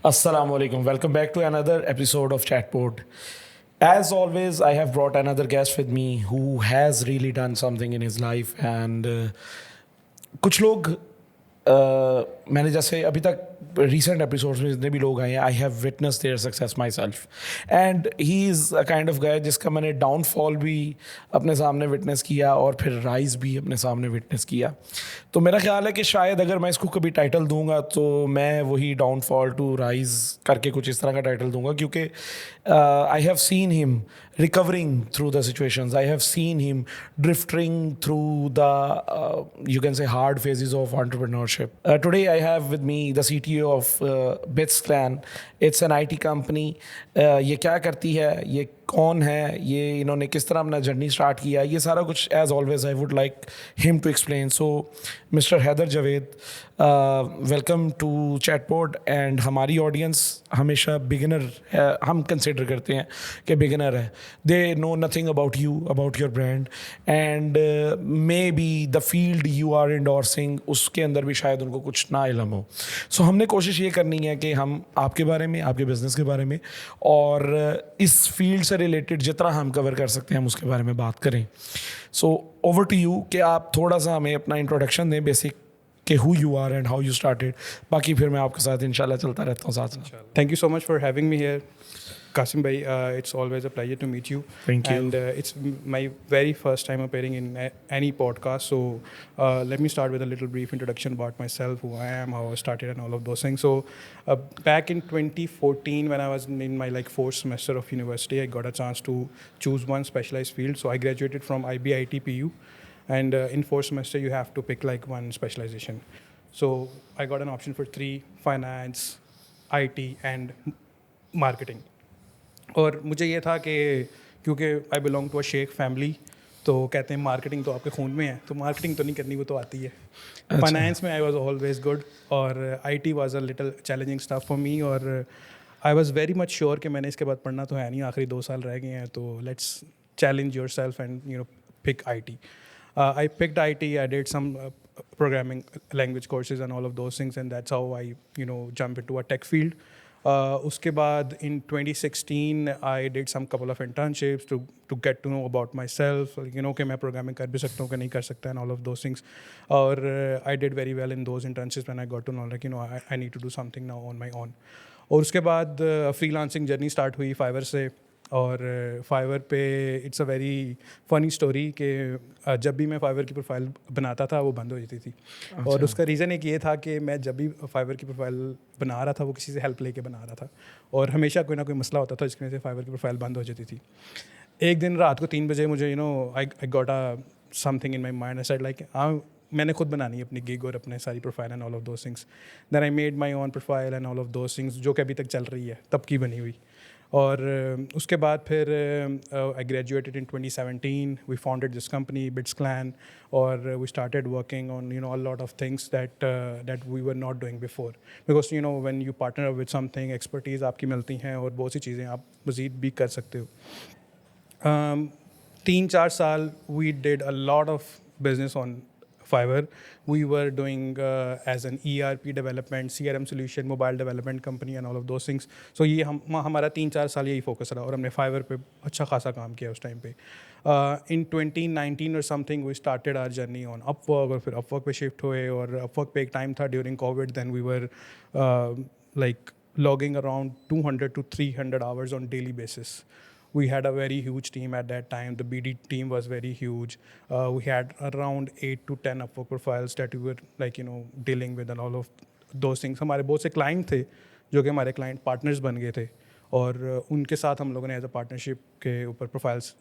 Assalamu alaikum. Welcome back to another episode of Chatport. As always, I have brought another guest with me who has really done something in his life. And कुछ लोग मैंने जैसे अभी तक recent episodes में जितने भी लोग आए हैं I have witness their success my self and he is a kind of guy जिसका मैंने डाउनफॉल भी अपने सामने विटनेस किया और फिर राइज भी अपने सामने विटनेस किया. तो मेरा ख्याल है कि शायद अगर मैं इसको कभी टाइटल दूंगा तो मैं वही डाउनफॉल टू राइज करके कुछ इस तरह का टाइटल दूंगा, क्योंकि I have seen him recovering through the situations. I have seen him drifting through the, you can say, hard phases of entrepreneurship. Today I have with me the CTO of BitsClan. It's an IT company. ये क्या करती है, ये कौन है, ये इन्होंने किस तरह अपना जर्नी स्टार्ट किया, ये सारा कुछ as always I would like him to explain. So mister Haider Javed, welcome to Chatport. And हमारी ऑडियंस हमेशा बिगिनर है, हम कंसिडर करते हैं कि बिगिनर है. They know nothing about you, about your brand, and may be the field you are endorsing उसके अंदर भी शायद उनको कुछ ना इलम हो. सो हमने कोशिश ये करनी है कि हम आपके बारे में, आपके बिजनेस के बारे में और इस फील्ड से रिलेटेड जितना हम कवर कर सकते हैं हम उसके बारे में बात करें. सो ओवर टू यू कि आप थोड़ा सा हमें अपना इंट्रोडक्शन दें बेसिक कि who you are and how you started. बाकी फिर मैं आपके साथ इंशाल्लाह चलता रहता हूँ साथ साथ. Thank you so much for having me here, Qasim bhai. It's always a pleasure to meet you. Thank you. And it's my very first time appearing in any podcast. So let me start with a little brief introduction about myself, who I am, how I started, and all of those things. So back in 2014, when I was in my fourth semester of university, I got a chance to choose one specialized field. So I graduated from IBIT PU, and in fourth semester you have to pick one specialization. So I got an option for three: finance, IT, and marketing. और मुझे ये था कि क्योंकि I belong to a Sheikh family, तो कहते हैं marketing तो आपके खून में है, तो मार्केटिंग तो नहीं करनी, वो तो आती है. फाइनेंस में आई वाज ऑलवेज गुड, और IT was a little challenging stuff for me. और I was very much sure कि मैंने इसके बाद पढ़ना तो है नहीं, आखिरी 2 साल रह गए हैं, तो let's challenge yourself and pick IT. I picked IT. I did some programming language courses and all of those things, and that's how I jump into a tech field. उसके बाद in 2016 I did some couple of internships to get to know about myself, कि मैं programming कर भी सकता हूँ कि नहीं कर सकता, and all of those things. और I did very well in those internships when I got to know I need to do something now on my own. और उसके बाद freelancing journey start हुई Fiverr से. और फाइवर पे it's a very funny story कि जब भी मैं फाइवर की प्रोफाइल बनाता था वो बंद हो जाती थी. और उसका रीज़न एक ये था कि मैं जब भी फाइवर की प्रोफाइल बना रहा था वो किसी से हेल्प लेके बना रहा था, और हमेशा कोई ना कोई मसला होता था जिसकी वजह से फाइवर की प्रोफाइल बंद हो जाती थी. एक दिन रात को 3 बजे मुझे I got a something in my mind. I said मैंने खुद बनानी है अपनी गिग और अपने सारी profile and all of those things. Then I made my own profile and all of those things, जो कि अभी तक चल रही है, तब की बनी हुई. और उसके बाद फिर I graduated in 2017. We founded this company BitsClan, और we started working on a lot of things that we were not doing before, because when you partner with something, expertise आपकी मिलती हैं और बहुत सी चीज़ें आप मज़ीद भी कर सकते हो. 3-4 साल we did a lot of business on Fiverr. We were doing as an ERP development, CRM solution, mobile development company, and all of those things. So ये हमारा 3-4 साल यही फोकस रहा, और हमने Fiverr पे अच्छा खासा काम किया उस टाइम पे. In 2019 or something we started our journey on Upwork, और फिर Upwork पे शिफ्ट हुए. और Upwork पे एक टाइम था during Covid, then we were logging around 200 to 300 hours on daily basis. We had a very huge team at that time. The BD team was very huge. We had around 8 to 10 Upwork profiles that we were dealing with and all of those things. हमारे बहुत से client थे जो कि हमारे client partners बन गए थे, और उनके साथ हम लोगों ने एज अ पार्टनरशिप के ऊपर प्रोफाइल्स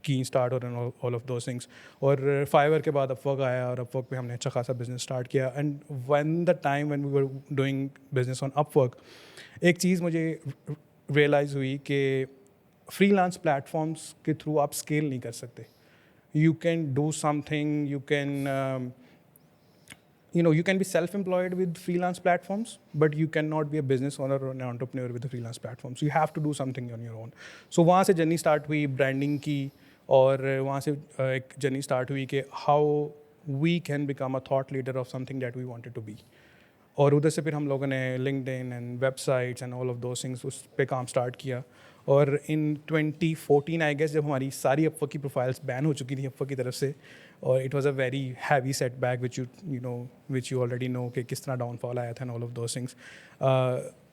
की स्टार्ट और ऑल ऑफ दोज थिंग्स. और फाइवर के बाद Upwork आया, और Upwork पे हमने अच्छा खासा बिजनेस स्टार्ट किया. And when the time when we were doing business on Upwork, एक चीज़ मुझे रियलाइज़ हुई कि फ्रीलांस प्लेटफॉर्म्स के थ्रू आप स्केल नहीं कर सकते. You can do something, you can be self-employed with freelance platforms, but you cannot be a business owner or an entrepreneur with the freelance platforms. You have to do something on your own. So वहाँ से journey start हुई branding की, और वहाँ से एक journey start हुई कि how we can become a thought leader of something that we wanted to be. और उधर से फिर हम लोगों ने LinkedIn and websites and all of those things उस पे काम स्टार्ट किया. और इन 2014 आई गेस जब हमारी सारी अपवर्क की प्रोफाइल्स बैन हो चुकी थी अपवर्क की तरफ से, और it was a very heavy setback which you already know कि किस तरह डाउनफॉल आया था and all of those things.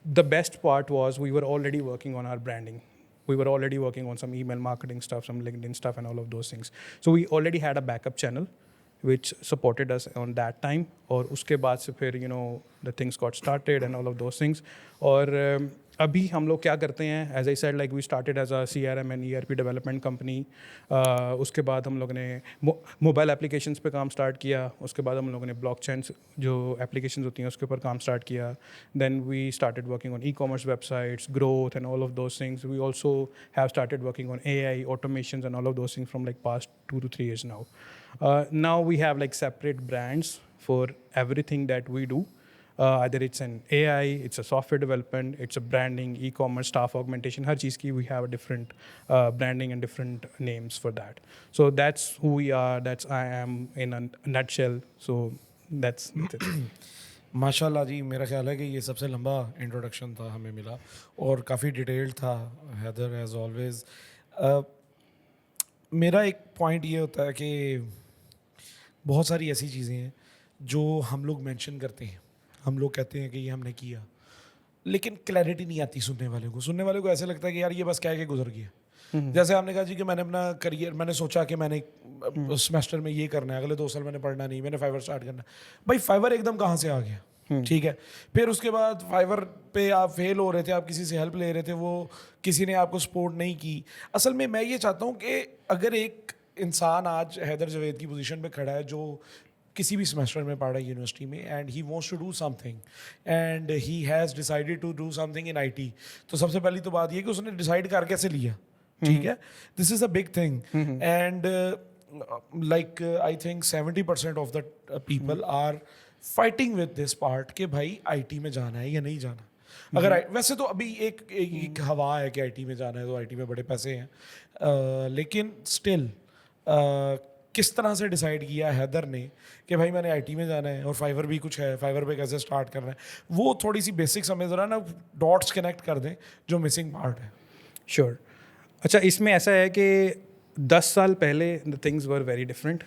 The best part was we were already working on our branding. We were already working on some email marketing stuff, some LinkedIn stuff and all of those things. So we already had a backup channel which supported us on that time. और उसके बाद से फिर the things got started and all of those things. और अभी हम लोग क्या करते हैं, as I said, like we started as a CRM and ERP development company. उसके बाद हम लोगों ने मोबाइल एप्लीकेशंस पे काम स्टार्ट किया. उसके बाद हम लोगों ने ब्लॉकचेन जो एप्लीकेशंस होती हैं उसके ऊपर काम स्टार्ट किया. Then we started working on ecommerce websites, growth and all of those things. We also have started working on AI, automations and all of those things from like past 2 to 3 years now. Now we have like separate brands for everything that we do. Either it's an AI, it's a software development, it's a branding, e-commerce, staff augmentation, हर चीज़ की we have a different branding and different names for that. So that's who we are, that's I am in a nutshell. So that's it. माशाल्लाह जी, मेरा ख्याल है कि ये सबसे लंबा इंट्रोडक्शन था हमें मिला और काफ़ी डिटेल्ड था हैदर एज ऑलवेज. मेरा एक पॉइंट ये होता है कि बहुत सारी ऐसी चीज़ें हैं जो हम लोग मेंशन करते हैं, हम लोग कहते हैं कि ये हमने किया, लेकिन क्लैरिटी नहीं आती सुनने वाले को ऐसे लगता है कि यार ये बस कह के गुजर गया. जैसे आपने कहा जी कि मैंने अपना करियर, मैंने सोचा कि मैंने सेमेस्टर में ये करना है, अगले 2 साल मैंने पढ़ना नहीं, मैंने फाइवर स्टार्ट करना. भाई फाइवर एकदम कहाँ से आ गया? ठीक है, फिर उसके बाद फाइवर पे आप फेल हो रहे थे, आप किसी से हेल्प ले रहे थे, वो किसी ने आपको सपोर्ट नहीं की. असल में मैं ये चाहता हूँ कि अगर एक इंसान आज हैदर जावेद की पोजीशन पे खड़ा है जो किसी भी सेमेस्टर में पढ़ रहा है यूनिवर्सिटी में, and he wants to do something and he has decided to do something in IT, तो सबसे पहली तो बात ये कि उसने डिसाइड कर कैसे लिया. ठीक है, this is a big thing. And like I think 70% of the people are fighting with this part कि भाई IT में जाना है या नहीं जाना. अगर वैसे तो अभी एक हवा है कि IT में जाना है, तो IT में बड़े पैसे हैं, लेकिन स्टिल किस तरह से डिसाइड किया हैदर ने कि भाई मैंने IT में जाना है और फाइवर भी कुछ है, फाइवर पे कैसे स्टार्ट करना है, वो थोड़ी सी बेसिक समझ रहा है ना, डॉट्स कनेक्ट कर दें जो मिसिंग पार्ट है. श्योर. अच्छा, इसमें ऐसा है कि 10 साल पहले the things were very different,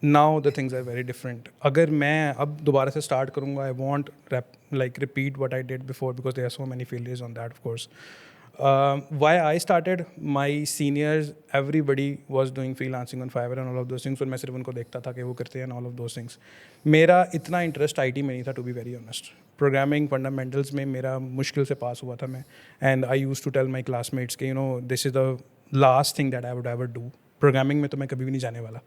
now the things are very different. अगर मैं अब दोबारा से स्टार्ट करूँगा, I want like repeat what I did before because there are so many failures on that, of course. Why I started, my seniors, everybody was doing freelancing on Fiverr and all of those things, और मैं सिर्फ उनको देखता था कि वो करते हैं and all of those things. मेरा इतना इंटरेस्ट IT में नहीं था, to be very honest. Programming fundamentals में मेरा मुश्किल से पास हुआ था मैं, and I use to tell my classmates कि this is the last thing that I would ever do. Programming में तो मैं कभी भी नहीं जाने वाला.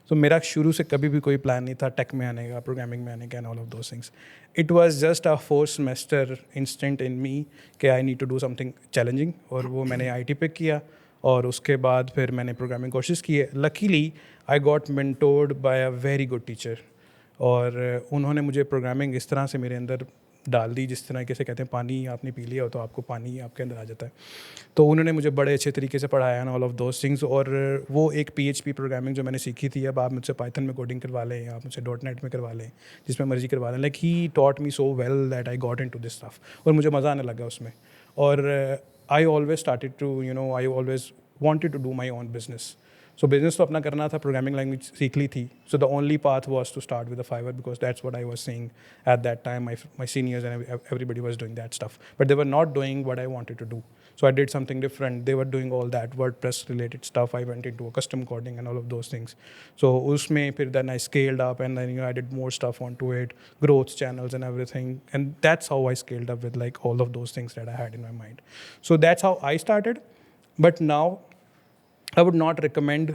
So मेरा शुरू से कभी भी कोई प्लान नहीं था टेक में आने का, प्रोग्रामिंग में आने का and all of those things. It was just a 4 semester instant in me कि I need to do something challenging, और वो मैंने IT पिक किया और उसके बाद फिर मैंने प्रोग्रामिंग कोर्सेज किए. Luckily I got mentored by a very good teacher, और उन्होंने मुझे प्रोग्रामिंग इस तरह से मेरे अंदर डाल दी जिस तरह से कहते हैं पानी आपने पी लिया हो तो आपको पानी आपके अंदर आ जाता है. तो उन्होंने मुझे बड़े अच्छे तरीके से पढ़ाया ना ऑल ऑफ दोज थिंग्स. और वो एक PHP प्रोग्रामिंग जो मैंने सीखी थी, अब आप मुझसे पाइथन में कोडिंग करवा लें, आप मुझसे .NET में करवा लें, जिसमें मर्जी करवा लें, like he taught me so well that I got into this stuff, और मुझे मज़ा आने लगा उसमें. और I always started to I always wanted to do my own business. So business तो अपना करना था, प्रोग्रामिंग लैंग्वेज सीख ली थी. So the only path was to start with the Fiverr because that's what I was seeing at that time. My seniors and everybody was doing that stuff, but they were not doing what I wanted to do. So I did something different. They were doing all that WordPress related stuff. I went into a custom coding and all of those things. So usme phir then I scaled up and then I did more stuff onto it, growth channels and everything. And that's how I scaled up with like all of those things that I had in my mind. So that's how I started. But now I would not recommend,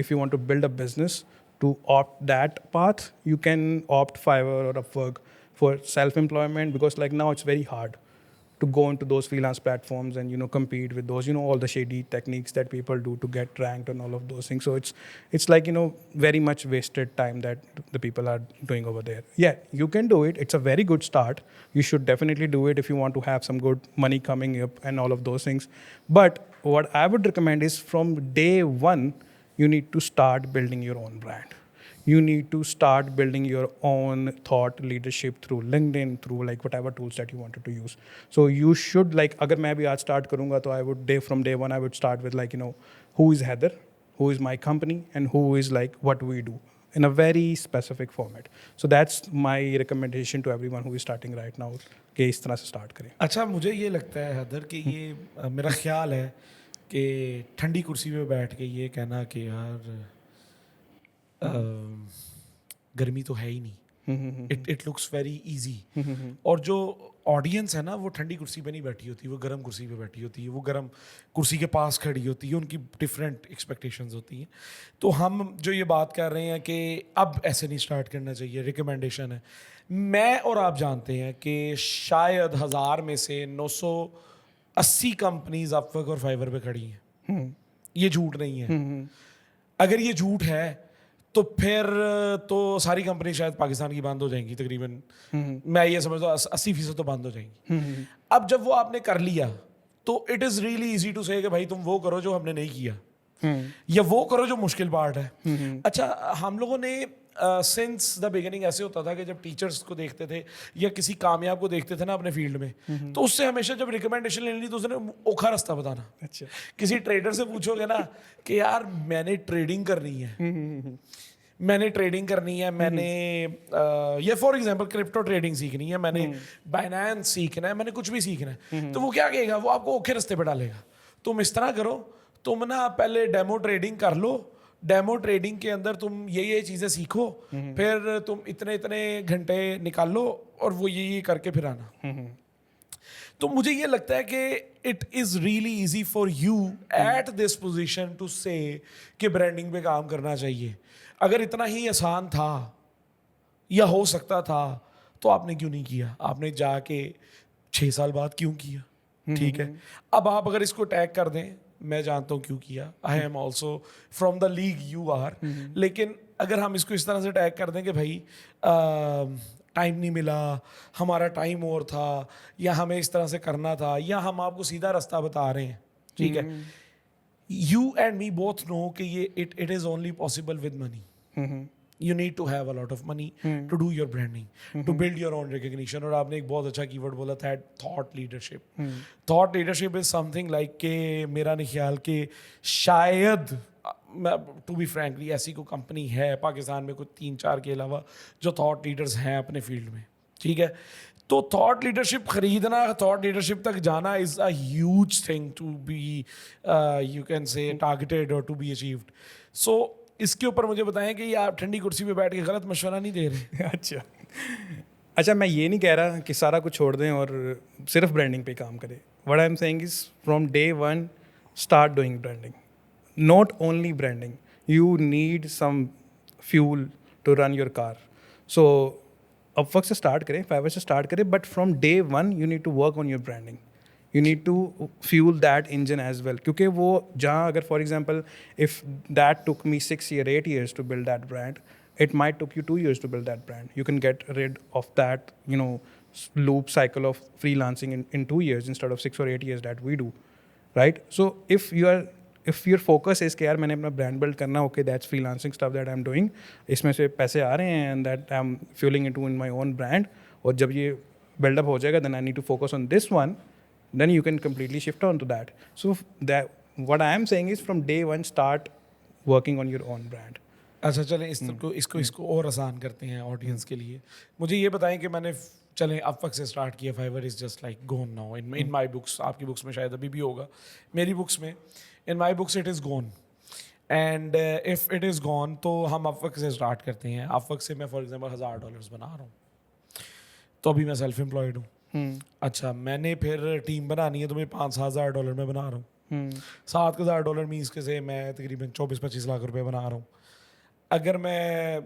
if you want to build a business, to opt that path. You can opt Fiverr or Upwork for self-employment because like now it's very hard to go into those freelance platforms and compete with those all the shady techniques that people do to get ranked and all of those things. So it's like very much wasted time that the people are doing over there. Yeah, you can do it. It's a very good start. You should definitely do it if you want to have some good money coming up and all of those things. But what I would recommend is from day one you need to start building your own brand. you need to start building your own thought leadership through LinkedIn, through like whatever tools that you wanted to use. So you should like, अगर मैं भी आज start करूँगा तो I would from day one I would start with like, you know, who is Heather, who is my company, and who is like what we do in a very specific format. So that's my recommendation to everyone who is starting right now कि इस तरह से start करें. अच्छा, मुझे ये लगता है हैदर कि ये मेरा ख्याल है कि ठंडी कुर्सी पे बैठ के ये कहना कि यार गर्मी तो है ही नहीं, इट लुक्स वेरी इजी. और जो ऑडियंस है ना वो ठंडी कुर्सी पे नहीं बैठी होती, वो गर्म कुर्सी पे बैठी होती है, वो गर्म कुर्सी के पास खड़ी होती है, उनकी डिफरेंट एक्सपेक्टेशंस होती हैं. तो हम जो ये बात कर रहे हैं कि अब ऐसे नहीं स्टार्ट करना चाहिए, रिकमेंडेशन है. मैं और आप जानते हैं कि शायद 1000 में से 980 कंपनीज अपवर्क और फाइवर पे खड़ी हैं. ये झूठ नहीं है. अगर ये झूठ है तो फिर तो सारी कंपनी शायद पाकिस्तान की बंद हो जाएंगी तकरीबन. मैं ये समझता हूँ 80% तो बंद हो जाएंगी. अब जब वो आपने कर लिया तो it is really easy to say कि भाई तुम वो करो जो हमने नहीं किया, या वो करो जो मुश्किल पार्ट है. अच्छा, हम लोगों ने सिंस द बिगिनिंग ऐसे होता था कि जब टीचर्स को देखते थे या किसी कामयाब को देखते थे ना अपने फील्ड में, तो उससे हमेशा जब रिकमेंडेशन लेनी तो उसने ओखा रास्ता बताना. अच्छा, किसी ट्रेडर से पूछोगे ना कि यार मैंने ट्रेडिंग करनी है, मैंने ट्रेडिंग करनी है, मैंने ये फॉर एग्जांपल क्रिप्टो ट्रेडिंग सीखनी है, मैंने बाइनेंस सीखना है, मैंने कुछ भी सीखना है, तो वो क्या कहेगा, वो आपको ओखे रास्ते पे डालेगा. तुम इस तरह करो, तुम ना पहले डेमो ट्रेडिंग कर लो, डेमो ट्रेडिंग के अंदर तुम ये चीज़ें सीखो, फिर तुम इतने इतने घंटे निकाल लो और वो ये करके फिर आना. तो मुझे ये लगता है कि it is really easy for you at this position to say कि ब्रांडिंग पे काम करना चाहिए. अगर इतना ही आसान था या हो सकता था तो आपने क्यों नहीं किया? आपने जाके 6 साल बाद क्यों किया? ठीक है, अब आप अगर इसको टैग कर दें, मैं जानता हूँ क्यों किया, I am also from the league you are, लेकिन अगर हम इसको इस तरह से टैग कर दें कि भाई टाइम नहीं मिला, हमारा टाइम और था, या हमें इस तरह से करना था, या हम आपको सीधा रास्ता बता रहे हैं, ठीक है, you and me both know कि ये it is only possible with money. You need to have a lot of money to do your branding, to build your own recognition. और आपने एक बहुत अच्छा कीवर्ड बोला था, thought leadership. Thought leadership is something like कि मेरा नहीं ख्याल कि शायद टू बी फ्रैंकली ऐसी कोई कंपनी है पाकिस्तान में, कोई 3-4 के अलावा, जो थॉट लीडर्स हैं अपने फील्ड में. ठीक है, तो थॉट लीडरशिप खरीदना, थॉट लीडरशिप तक जाना is a huge thing to be you can say targeted और टू बी अचीव्ड. सो इसके ऊपर मुझे बताएं कि ये आप ठंडी कुर्सी पे बैठ के गलत मशवरा नहीं दे रहे. अच्छा, मैं ये नहीं कह रहा कि सारा कुछ छोड़ दें और सिर्फ ब्रांडिंग पे काम करें. What I am saying is from day one start doing branding. Not only branding, you need some fuel to run your car. So Upwork से start करें, Fiverr से start करें, but from day one you need to work on your branding. You need to fuel that engine as well. क्योंकि वो जहाँ अगर for example if that took me 6 or 8 years to build that brand, it might took you 2 years to build that brand. You can get rid of that, you know, loop cycle of freelancing in 2 years instead of 6 or 8 years that we do, right? So if your focus is कि यार मैंने अपना brand build करना, okay, that's freelancing stuff that I'm doing, इसमें से पैसे आ रहे हैं and that I'm fueling into in my own brand, और जब ये build up हो जाएगा then I need to focus on this one, then you can completely shift on to that. So that what I am saying is from day one start working on your own brand. अच्छा, चलें इसको और आसान करते हैं audience के लिए. मुझे ये बताएं कि मैंने चलें Upwork से स्टार्ट किया, Fiverr is just like gone now in my books. आपकी बुक्स में शायद अभी भी होगा, मेरी बुक्स में, in my books it is gone. And if it is gone तो हम Upwork से स्टार्ट करते हैं. Upwork से मैं फॉर एग्जांपल $1000 बना रहा हूँ, तो अभी मैं सेल्फ एम्प्लॉयड हूँ. अच्छा, मैंने फिर टीम बनानी है तो मैं $5000 में बना रहा हूँ. $7000 मीन्स के से मैं तकरीबन 24-25 लाख रुपए बना रहा हूँ. अगर मैं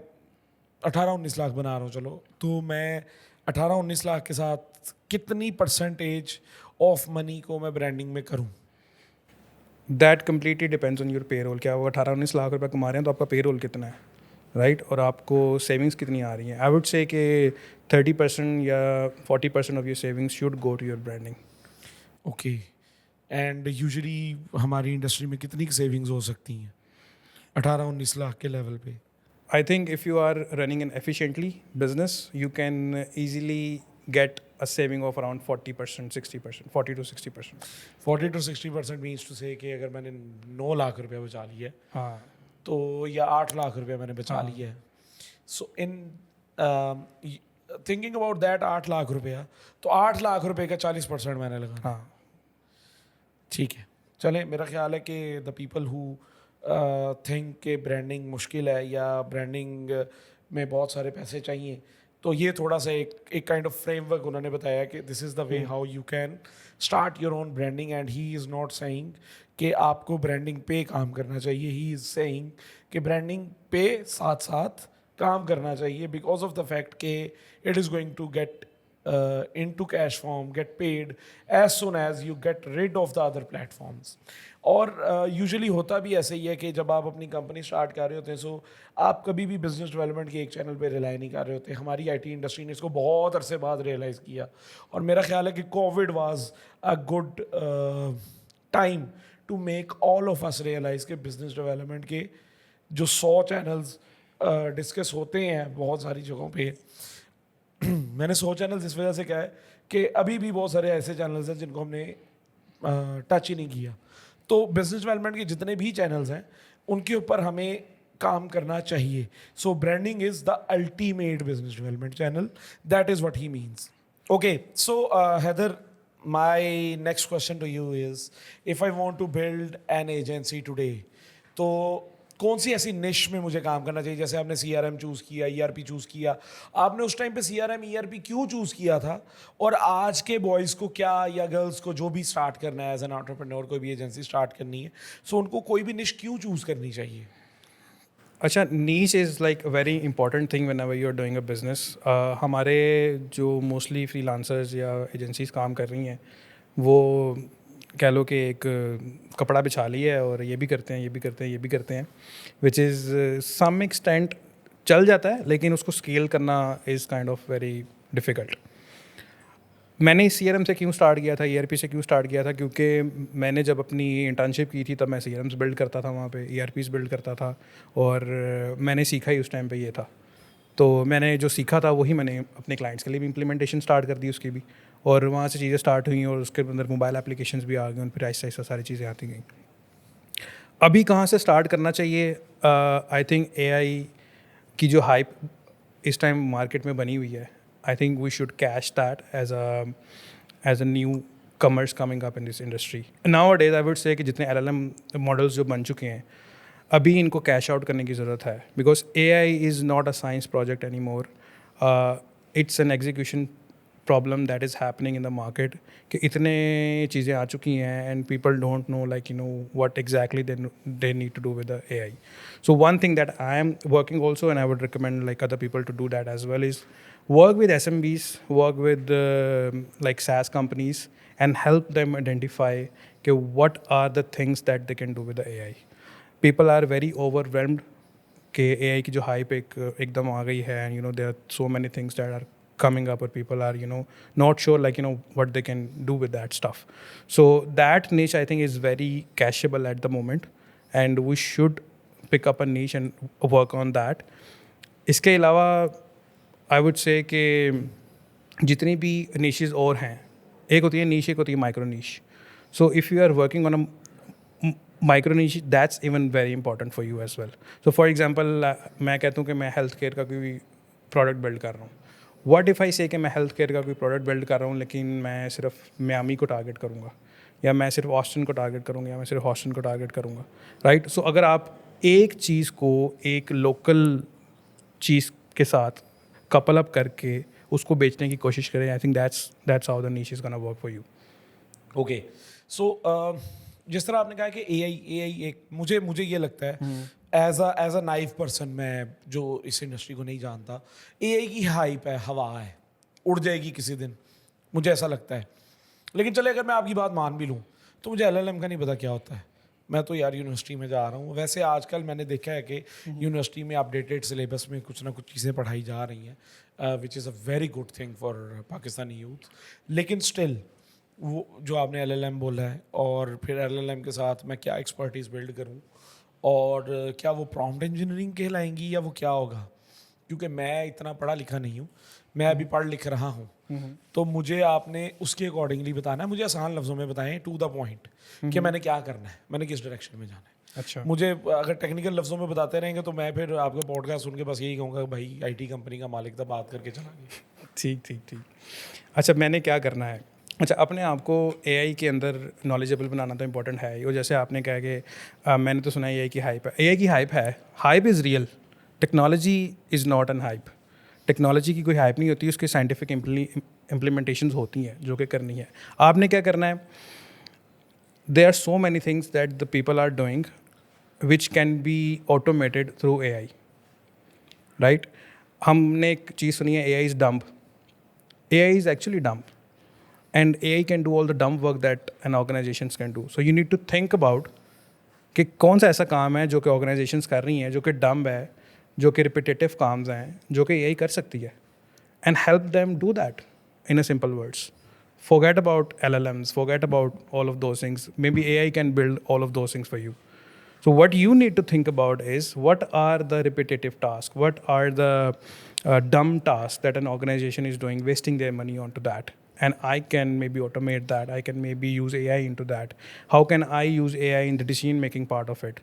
18-19 लाख बना रहा हूँ, चलो, तो मैं 18-19 लाख के साथ कितनी परसेंटेज ऑफ मनी को मैं ब्रांडिंग में करूँ? That completely depends on your payroll. क्या वो 18-19 लाख रुपए कमा रहे हैं तो आपका पेरोल कितना है, राइट? और आपको सेविंग्स कितनी आ रही हैं? आई वुड से कि 30% या 40% of your savings should go to your branding. Okay, and usually हमारी इंडस्ट्री में कितनी सेविंग्स हो सकती हैं 18-19 लाख के लेवल पे? I think if you are running an efficiently business, you can easily get a saving of around 40%, 60%, 40 to 60%. 40 to 60% means to say कि अगर मैंने 9 लाख रुपया बचा लिया है हाँ तो या 8 लाख रुपया मैंने बचा हाँ। लिया है. So in thinking about that 8 lakh रुपया, तो 8 लाख रुपए का 40% मैंने लगा. हाँ ठीक है, चलें. मेरा ख्याल है कि द पीपल हु थिंक के ब्रांडिंग मुश्किल है या ब्रांडिंग में बहुत सारे पैसे चाहिए, तो ये थोड़ा सा एक काइंड ऑफ फ्रेमवर्क उन्होंने बताया कि this is the way how you can start your own branding. And he is not saying कि आपको ब्रांडिंग पे काम करना चाहिए. ही इज़ सेइंग कि ब्रांडिंग पे साथ साथ काम करना चाहिए बिकॉज ऑफ द फैक्ट कि it is going to get into cash form, get paid as soon as you get rid of the other platforms. और यूजुअली होता भी ऐसे ही है कि जब आप अपनी कंपनी स्टार्ट कर रहे होते हैं, सो आप कभी भी बिजनेस डेवलपमेंट के एक चैनल पे रिलाई नहीं कर रहे होते. हमारी आईटी इंडस्ट्री ने इसको बहुत अरसे बाद रियलाइज़ किया और मेरा ख्याल है कि COVID was a good time to make all of us realise कि बिजनेस डेवलपमेंट के जो 100 चैनल्स डिस्कस होते हैं बहुत सारी जगहों पे, मैंने 100 चैनल्स इस वजह से कहा है कि अभी भी बहुत सारे ऐसे चैनल्स हैं जिनको हमने टच ही नहीं किया. तो बिजनेस डेवलपमेंट के जितने भी चैनल्स हैं उनके ऊपर हमें काम करना चाहिए. So branding is the ultimate business development channel. That is what he means. Okay, so Haider, my next question to you is, if I want to build an agency today, तो कौन सी ऐसी निश में मुझे काम करना चाहिए? जैसे आपने CRM चूज़ किया, ERP चूज़ किया, आपने उस टाइम पे CRM ERP क्यों चूज़ किया था? और आज के बॉयज़ को क्या या गर्ल्स को जो भी स्टार्ट करना है एज एन एंटरप्रेन्योर, कोई भी एजेंसी स्टार्ट करनी है, सो उनको कोई भी निश क्यों चूज़ करनी चाहिए? अच्छा, niche is like very important thing whenever you are doing a business. हमारे जो मोस्टली फ्रीलांसर्स या एजेंसीज काम कर रही हैं वो कह लो कि एक कपड़ा बिछा लिया है और ये भी करते हैं, ये भी करते हैं, ये भी करते हैं, विच इज़ सम एक्सटेंट चल जाता है, लेकिन उसको स्केल करना is kind of very difficult. मैंने CRM से क्यों स्टार्ट किया था, ERP से क्यों स्टार्ट किया था? क्योंकि मैंने जब अपनी इंटर्नशिप की थी तब मैं CRMs बिल्ड करता था वहाँ पे, ERPs बिल्ड करता था और मैंने सीखा ही उस टाइम पे ये था. तो मैंने जो सीखा था वही मैंने अपने क्लाइंट्स के लिए भी इम्प्लीमेंटेशन स्टार्ट कर दी उसकी भी, और वहाँ से चीज़ें स्टार्ट हुई और उसके अंदर मोबाइल एप्लीकेशंस भी आ गए, उन पर आहिस्ता आहिस्ता सारी चीज़ें आती गई. अभी कहाँ से स्टार्ट करना चाहिए? आई थिंक AI की जो हाइप इस टाइम मार्केट में बनी हुई है, I think we should catch that as a newcomers coming up in this industry. Nowadays I would say कि जितने LLM मॉडल्स जो बन चुके हैं अभी इनको कैश आउट करने की ज़रूरत है, because AI is not a science project anymore. It's an execution problem that is happening in the market कि इतने चीज़ें आ चुकी हैं and people don't know like you know what exactly they need to do with the AI. So one thing that I am working also, and I would recommend like other people to do that as well, is work with SMBs, work with like SaaS companies, and help them identify okay, what are the things that they can do with the AI. People are very overwhelmed कि AI की जो hype एकदम आ गई है, and you know there are so many things that are coming up, or people are you know not sure like you know what they can do with that stuff. So that niche I think is very cashable at the moment, and we should pick up a niche and work on that. इसके अलावा आई would say कि जितनी भी niches और हैं, एक होती है niche, एक होती है micro niche. So if you are working on a micro niche, that's even very important for you as well. So for example, मैं कहता हूँ कि मैं हेल्थ केयर का कोई प्रोडक्ट बिल्ड कर रहा हूँ. What if I say कि मैं हेल्थ केयर का कोई प्रोडक्ट बिल्ड कर रहा हूँ लेकिन मैं सिर्फ मियामी को टारगेट करूँगा, या मैं सिर्फ ऑस्टिन को टारगेट करूँगा, या मैं सिर्फ हॉस्टन को टारगेट करूँगा, राइट? सो अगर आप एक चीज़ को एक लोकल चीज़ के साथ कपल अप करके उसको बेचने की कोशिश करें, I think that's how the niche is gonna work for you. Okay, so जिस तरह आपने कहा कि AI एक मुझे ये लगता है एज अ नाइव पर्सन, मैं जो इस इंडस्ट्री को नहीं जानता, AI की हाइप है, हवा है, उड़ जाएगी किसी दिन, मुझे ऐसा लगता है. लेकिन चले अगर मैं आपकी बात मान भी लूँ तो मुझे LLM का नहीं पता क्या होता है. मैं तो यार यूनिवर्सिटी में जा रहा हूँ. वैसे आजकल मैंने देखा है कि यूनिवर्सिटी में अपडेटेड सिलेबस में कुछ ना कुछ चीज़ें पढ़ाई जा रही हैं, विच is a very good thing for Pakistani youth. लेकिन स्टिल वो जो आपने LLM बोला है, और फिर LLM के साथ मैं क्या एक्सपर्टीज़ बिल्ड करूँ, और क्या वो प्रॉम्प्ट इंजीनियरिंग कहलाएंगी या वो क्या होगा, क्योंकि मैं इतना पढ़ा लिखा नहीं हूँ, मैं अभी पढ़ लिख रहा हूँ। तो मुझे आपने उसके अकॉर्डिंगली बताना है, मुझे आसान लफ्ज़ों में बताएं, टू द पॉइंट, कि मैंने क्या करना है, मैंने किस डायरेक्शन में जाना है। अच्छा मुझे अगर टेक्निकल लफ्ज़ों में बताते रहेंगे तो मैं फिर आपका पॉडकास्ट सुन के बस यही कहूँगा, भाई आईटी कंपनी का मालिक था, बात करके चला गया। ठीक ठीक ठीक। अच्छा मैंने क्या करना है, अच्छा अपने आप को एआई के अंदर नॉलेजेबल बनाना तो इम्पोर्टेंट है ही। और जैसे आपने कहा कि मैंने तो सुना है एआई की हाइप है, एआई की हाइप है, hype is real, technology is not an hype. Technology की कोई हाइप नहीं होती, उसके साइंटिफिक इम्प्लीमेंटेशंस होती हैं जो कि करनी है। आपने क्या करना है, there are so many things that the people are doing which can be automated through AI, right. हमने एक चीज़ सुनी है, AI is dumb. AI is actually dumb and AI can do all the dumb work that an organizations can do. So you need to think about कि कौन सा ऐसा काम है जो कि organizations कर रही हैं, जो कि dumb है, जो कि repetitive काम्स हैं, जो कि AI कर सकती है, and help them do that in a simple words. Forget about LLMs, forget about all of those things. Maybe AI can build all of those things for you. So what you need to think about is what are the repetitive tasks, what are the dumb tasks that an organization is doing, wasting their money onto that. And I can maybe automate that. I can maybe use AI into that. How can I use AI in the decision making part of it,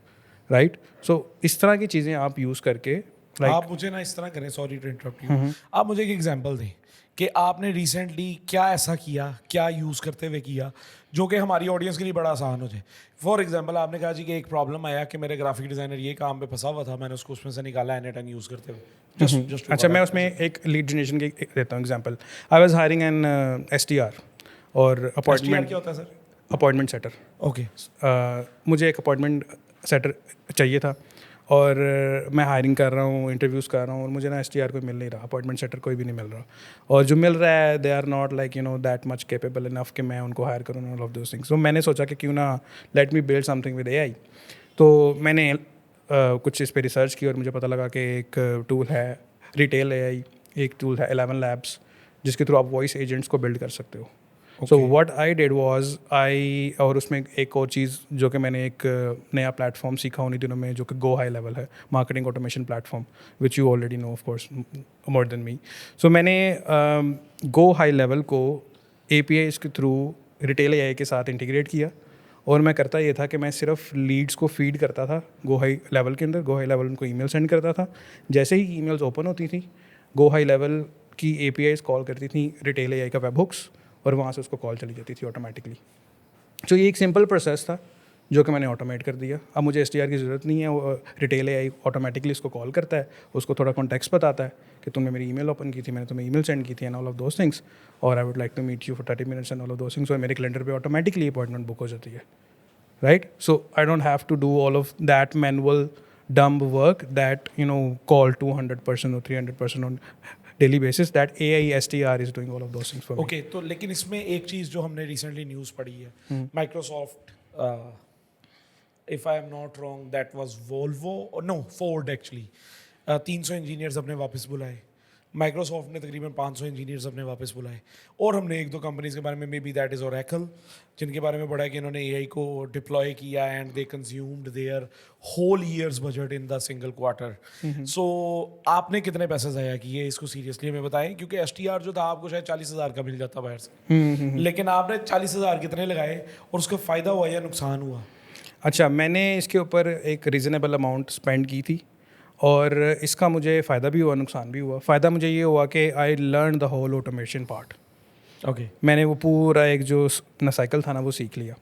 right? So इस तरह की चीज़ें आप use करके आप मुझे ना इस तरह करें, सॉरी टू इंटरप्ट यू, आप मुझे एक एग्जांपल दें कि आपने रिसेंटली क्या ऐसा किया, क्या यूज़ करते हुए किया जो कि हमारी ऑडियंस के लिए बड़ा आसान हो जाए। फॉर एग्जांपल आपने कहा जी कि एक प्रॉब्लम आया कि मेरे ग्राफिक डिज़ाइनर ये काम पे फंसा हुआ था, मैंने उसको उसमें से निकाला N8N यूज़ करते हुए। जस्ट अच्छा मैं उसमें एक लीड जनरेशन की देता हूँ example. I was hiring an SDR और अपॉइंटमेंट, क्या होता है सर? Appointment shutter. ओके। मुझे एक अपॉइंटमेंट सेटर चाहिए था और मैं हायरिंग कर रहा हूँ, इंटरव्यूज़ कर रहा हूँ, और मुझे ना SDR कोई मिल नहीं रहा, अपॉइंटमेंट सेटर कोई भी नहीं मिल रहा, और जो मिल रहा है they are not like you know that much capable enough कि मैं उनको हायर करूँ ऑल ऑफ दोस थिंग्स। तो मैंने सोचा कि क्यों ना let me build something with AI। तो मैंने कुछ इस पर रिसर्च की और मुझे पता लगा कि एक टूल है रिटेल AI, एक टूल है 11 Labs जिसके थ्रू आप वॉइस एजेंट्स को बिल्ड कर सकते हो। So what I did was I, और उसमें एक और चीज़ जो कि मैंने एक नया प्लेटफॉर्म सीखा उन्हीं दिनों में जो कि गो हाई लेवल है, marketing automation platform, which you already know of course more than me. So मैंने गो हाई लेवल को API के थ्रू रिटेल AI के साथ इंटीग्रेट किया, और मैं करता ये था कि मैं सिर्फ लीड्स को फीड करता था गो हाई लेवल के अंदर। गो हाई लेवल उनको ईमेल सेंड करता था, जैसे ही ईमेल्स ओपन होती थी गो हाई लेवल की APIs कॉल करती थी रिटेल AI का वेब हुक्स, और वहाँ से उसको कॉल चली जाती थी ऑटोमेटिकली। तो ये एक सिंपल प्रोसेस था जो कि मैंने ऑटोमेट कर दिया। अब मुझे SDR की ज़रूरत नहीं है, वो रिटेल AI ऑटोमेटिकली इसको कॉल करता है, उसको थोड़ा कॉन्टेक्स्ट बताता है कि तुमने मेरी ईमेल ओपन की थी, मैंने तुम्हें ईमेल सेंड की थी and all of those things, और I would like to meet you for 30 minutes and all of those things, और मेरे कैलेंडर पे ऑटोमेटिकली अपॉइंटमेंट बुक हो जाती है, right? So I don't have to do all of that manual dumb work that, you know, call 200% or 300% on daily basis that AI SDR is doing all of those things for me. Okay, तो लेकिन इसमें एक चीज़ जो हमने recently news पढ़ी है, Microsoft, if I am not wrong that was Volvo, no Ford actually, 300 engineers अपने वापस बुलाए। माइक्रोसॉफ्ट ने तकरीबन 500 इंजीनियर्स अपने वापस बुलाए। और हमने एक दो कंपनीज के बारे में, may be that is Oracle, जिनके बारे में पढ़ा है कि इन्होंने AI को डिप्लॉय किया and they consumed their whole year's budget in the single quarter. So आपने कितने पैसे ज़ाया किए, इसको सीरियसली हमें बताएं, क्योंकि STR जो था आपको शायद 40,000 का मिल जाता बाहर से, लेकिन आपने 40,000 कितने लगाए और उसका फ़ायदा हुआ या नुकसान हुआ? अच्छा, मैंने इसके ऊपर एक रीज़नेबल अमाउंट स्पेंड की थी, और इसका मुझे फ़ायदा भी हुआ, नुकसान भी हुआ। फ़ायदा मुझे ये हुआ कि I learn the whole automation part. Okay, मैंने वो पूरा एक जो अपना साइकिल था ना वो सीख लिया।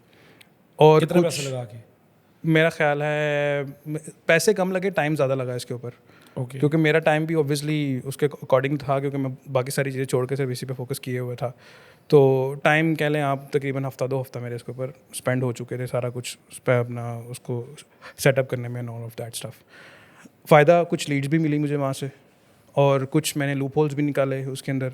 और कितने कुछ पैसे लगा के? मेरा ख्याल है पैसे कम लगे, टाइम ज़्यादा लगा इसके ऊपर, ओके, क्योंकि मेरा टाइम भी ऑब्वियसली उसके अकॉर्डिंग था, क्योंकि मैं बाकी सारी चीज़ें छोड़ के सिर्फ इसी पे फोकस किए हुए था। तो टाइम कह लें आप, तकरीबन हफ्ता 2 हफ्ता मेरे इसके ऊपर स्पेंड हो चुके थे, सारा कुछ उस पर अपना उसको सेटअप करने में, ऑल ऑफ दैट स्टफ। फ़ायदा, कुछ लीड्स भी मिली मुझे वहाँ से, और कुछ मैंने लूप होल्स भी निकाले उसके अंदर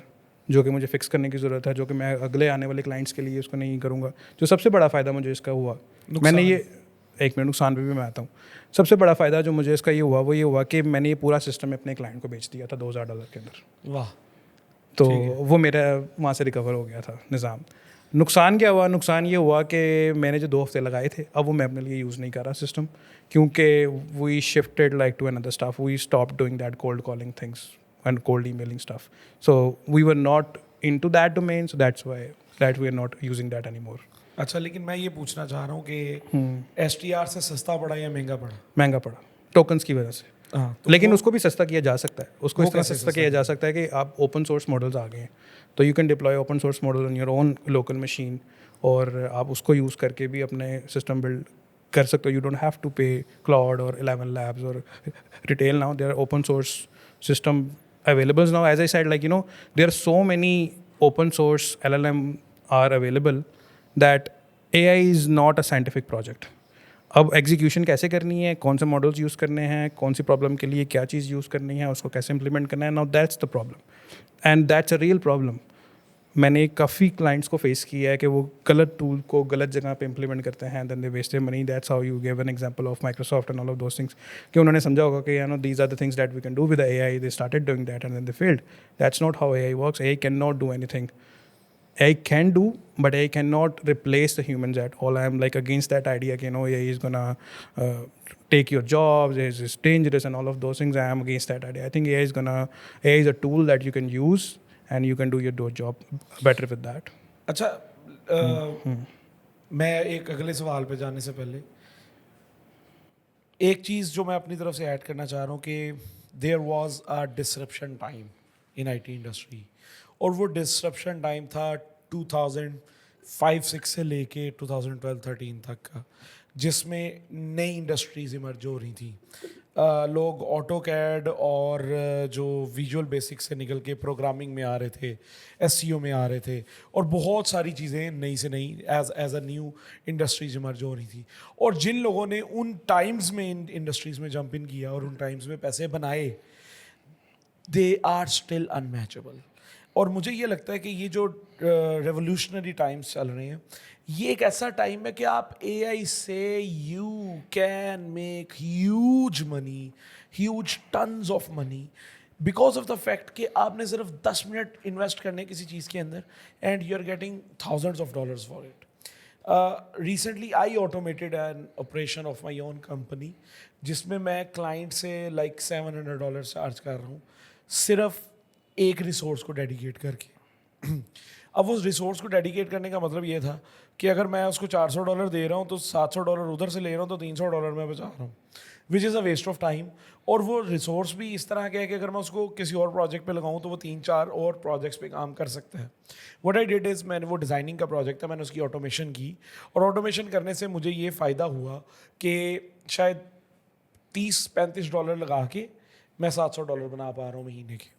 जो कि मुझे फिक्स करने की ज़रूरत है, जो कि मैं अगले आने वाले क्लाइंट्स के लिए उसको नहीं करूँगा। जो सबसे बड़ा फ़ायदा मुझे इसका हुआ, मैंने ये एक मिनट नुकसान पे भी मैं आता हूँ। सबसे बड़ा फ़ायदा जो मुझे इसका ये हुआ वो ये हुआ कि मैंने ये पूरा सिस्टम अपने क्लाइंट को बेच दिया था $2,000 के अंदर। वाह, तो वो मेरा वहाँ से रिकवर हो गया था निज़ाम। नुकसान क्या हुआ? नुकसान ये हुआ कि मैंने जो 2 हफ्ते लगाए थे, अब वो मैं अपने लिए यूज़ नहीं कर रहा सिस्टम, क्योंकि we shifted like to another stuff, we stop doing that cold calling things and cold emailing stuff, so we were not into that domain, so that's why that we are not using that anymore. अच्छा, लेकिन मैं ये पूछना चाह रहा हूँ कि STR से सस्ता पड़ा या महंगा पड़ा? महंगा पड़ा टोकन्स की वजह से, हाँ, तो लेकिन वो उसको भी सस्ता किया जा सकता है। उसको वो इस तरह कैसे सस्ता किया जा सकता है कि आप ओपन सोर्स मॉडल्स आ गए हैं, तो you can deploy open source model on your own local machine, और आप उसको यूज़ करके भी अपने सिस्टम बिल्ड कर सकते हो। You don't have to pay Claude और 11 labs और Retell now, there are open source system available now. As I said, like, you know, there are so many open source LLM are available that AI is not a scientific project. अब execution कैसे करनी है, कौन से models use करने हैं, कौन सी problem के लिए क्या चीज़ यूज़ करनी है, उसको कैसे इंप्लीमेंट करना है, now that's the problem and that's a real problem. मैंने काफ़ी क्लाइंट्स को फेस किया है कि वो गलत टूल को गलत जगह पे इंप्लीमेंट करते हैं, then they waste their money. That's how you give an example of Microsoft and all of those things, कि उन्होंने समझा होगा कि you know these are the things that we can do with AI, they started doing that and then they failed. That's not how AI works. AI can not do anything. AI can do, but AI cannot replace the humans at all. I am like against that idea, you know, AI is gonna take your jobs, AI is dangerous and all of those things. I am against that idea. I think AI is a tool that you can use and you can do your job better with that. अच्छा, मैं एक अगले सवाल पे जाने से पहले एक चीज़ जो मैं अपनी तरफ से ऐड करना चाह रहा हूँ कि there was a disruption time in IT industry, और वो डिसरप्शन टाइम था 2005-6 से लेके 2012-13 तक का, जिसमें नई इंडस्ट्रीज इमर्ज हो रही थी। लोग ऑटो कैड और जो विजुअल बेसिक से निकल के प्रोग्रामिंग में आ रहे थे, SEO में आ रहे थे, और बहुत सारी चीज़ें नई से नई as a new industries emerge हो रही थी। और जिन लोगों ने उन टाइम्स में इन इंडस्ट्रीज में जंप इन किया और उन टाइम्स में पैसे बनाए, दे आर स्टिल अनमैचेबल। और मुझे ये लगता है कि ये जो रेवोल्यूशनरी टाइम्स चल रहे हैं, ये एक ऐसा टाइम है कि आप AI से you can make huge money, huge tons of money, because of the fact कि आपने सिर्फ 10 मिनट इन्वेस्ट करने किसी चीज़ के अंदर and you are getting thousands of dollars for it. Recently I automated an operation of my own company, जिसमें मैं क्लाइंट से लाइक $700 चार्ज कर रहा हूँ सिर्फ एक रिसोर्स को डेडिकेट करके। अब उस रिसोर्स को डेडिकेट करने का मतलब ये था कि अगर मैं उसको $400 दे रहा हूँ तो $700 उधर से ले रहा हूँ, तो $300 मैं बचा रहा हूँ, which is a waste of time. और वो रिसोर्स भी इस तरह का है कि अगर मैं उसको किसी और प्रोजेक्ट पे लगाऊँ तो वो 3-4 और प्रोजेक्ट्स पे काम कर सकता है। व्हाट आई डिड इज़, मैंने वो डिज़ाइनिंग का प्रोजेक्ट था, मैंने उसकी ऑटोमेशन की, और ऑटोमेशन करने से मुझे ये फ़ायदा हुआ कि शायद $30-35 लगा के मैं $700 बना पा रहा हूँ महीने के।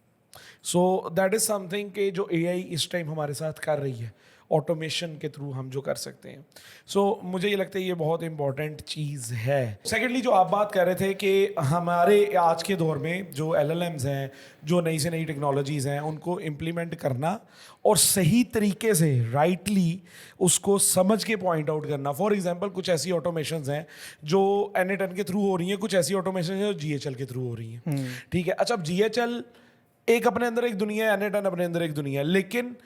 सो दैट इज़ समथिंग कि जो AI इस टाइम हमारे साथ कर रही है, ऑटोमेशन के थ्रू हम जो कर सकते हैं। सो मुझे ये लगता है ये बहुत इंपॉर्टेंट चीज़ है। सेकेंडली, जो आप बात कर रहे थे कि हमारे आज के दौर में जो LLMs हैं, जो नई से नई टेक्नोलॉजीज़ हैं, उनको इम्प्लीमेंट करना और सही तरीके से राइटली उसको समझ के पॉइंट आउट करना। फॉर एग्जांपल, कुछ ऐसी ऑटोमेशंस हैं जो NA10 के थ्रू हो रही हैं, कुछ ऐसी ऑटोमेशन हैं जो GHL के थ्रू हो रही हैं। ठीक है, अच्छा, अब GHL एक अपने अंदर एक दुनिया है, NA10 अपने अंदर एक दुनिया है, लेकिन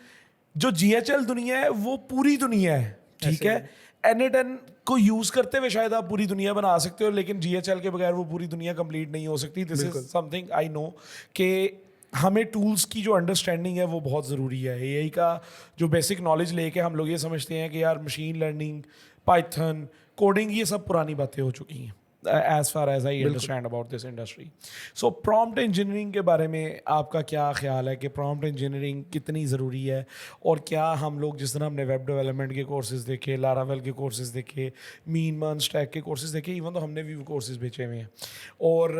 जो GHL दुनिया है वो पूरी दुनिया है। ठीक है, NA10 को यूज करते हुए शायद आप पूरी दुनिया बना सकते हो, लेकिन GHL के बगैर वो पूरी दुनिया कंप्लीट नहीं हो सकती। This is something I know कि हमें टूल्स की जो अंडरस्टैंडिंग है वो बहुत ज़रूरी है। AI का जो बेसिक नॉलेज लेके हम लोग ये समझते हैं कि यार मशीन लर्निंग, पाइथन, कोडिंग, ये सब पुरानी बातें हो चुकी हैं as far as I understand about this industry. So prompt engineering के बारे में आपका क्या ख्याल है कि prompt engineering कितनी ज़रूरी है, और क्या हम लोग जिस तरह हमने वेब डेवलपमेंट के कोर्सेज देखे, लारावेल के कोर्सेज देखे, मीन मान स्टैक के कोर्सेज देखे, इवन तो हमने भी कोर्सेज बेचे हुए हैं, और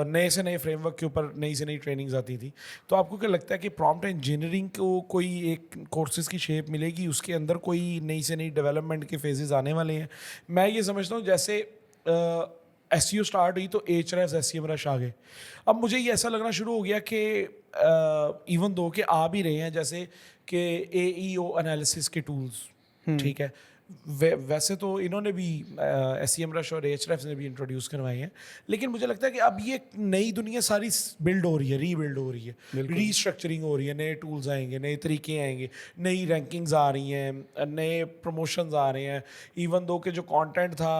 नए से नए फ्रेमवर्क के ऊपर नई से नई ट्रेनिंग्स आती थी, तो आपको क्या लगता है कि प्रॉम्प्ट इंजीनियरिंग को कोई एक कोर्सेज की शेप मिलेगी, उसके अंदर कोई नई से नई डेवलपमेंट के फेजेस आने वाले हैं? मैं ये समझता हूँ जैसे SEO स्टार्ट हुई तो Ahrefs SEMrush आ गए। अब मुझे ये ऐसा लगना शुरू हो गया कि इवन दो के आ भी रहे हैं, जैसे कि AEO एनालिसिस के टूल्स, ठीक है, वैसे तो इन्होंने भी SEM Rush और Ahrefs ने भी इंट्रोड्यूस करवाए हैं, लेकिन मुझे लगता है कि अब ये नई दुनिया सारी बिल्ड हो रही है, रीबिल्ड हो रही है, रीस्ट्रक्चरिंग हो रही है, नए टूल्स आएंगे, नए तरीके आएंगे, नई रैंकिंग्स आ रही हैं, नए प्रमोशंस आ रहे हैं। इवन दो के जो कंटेंट था,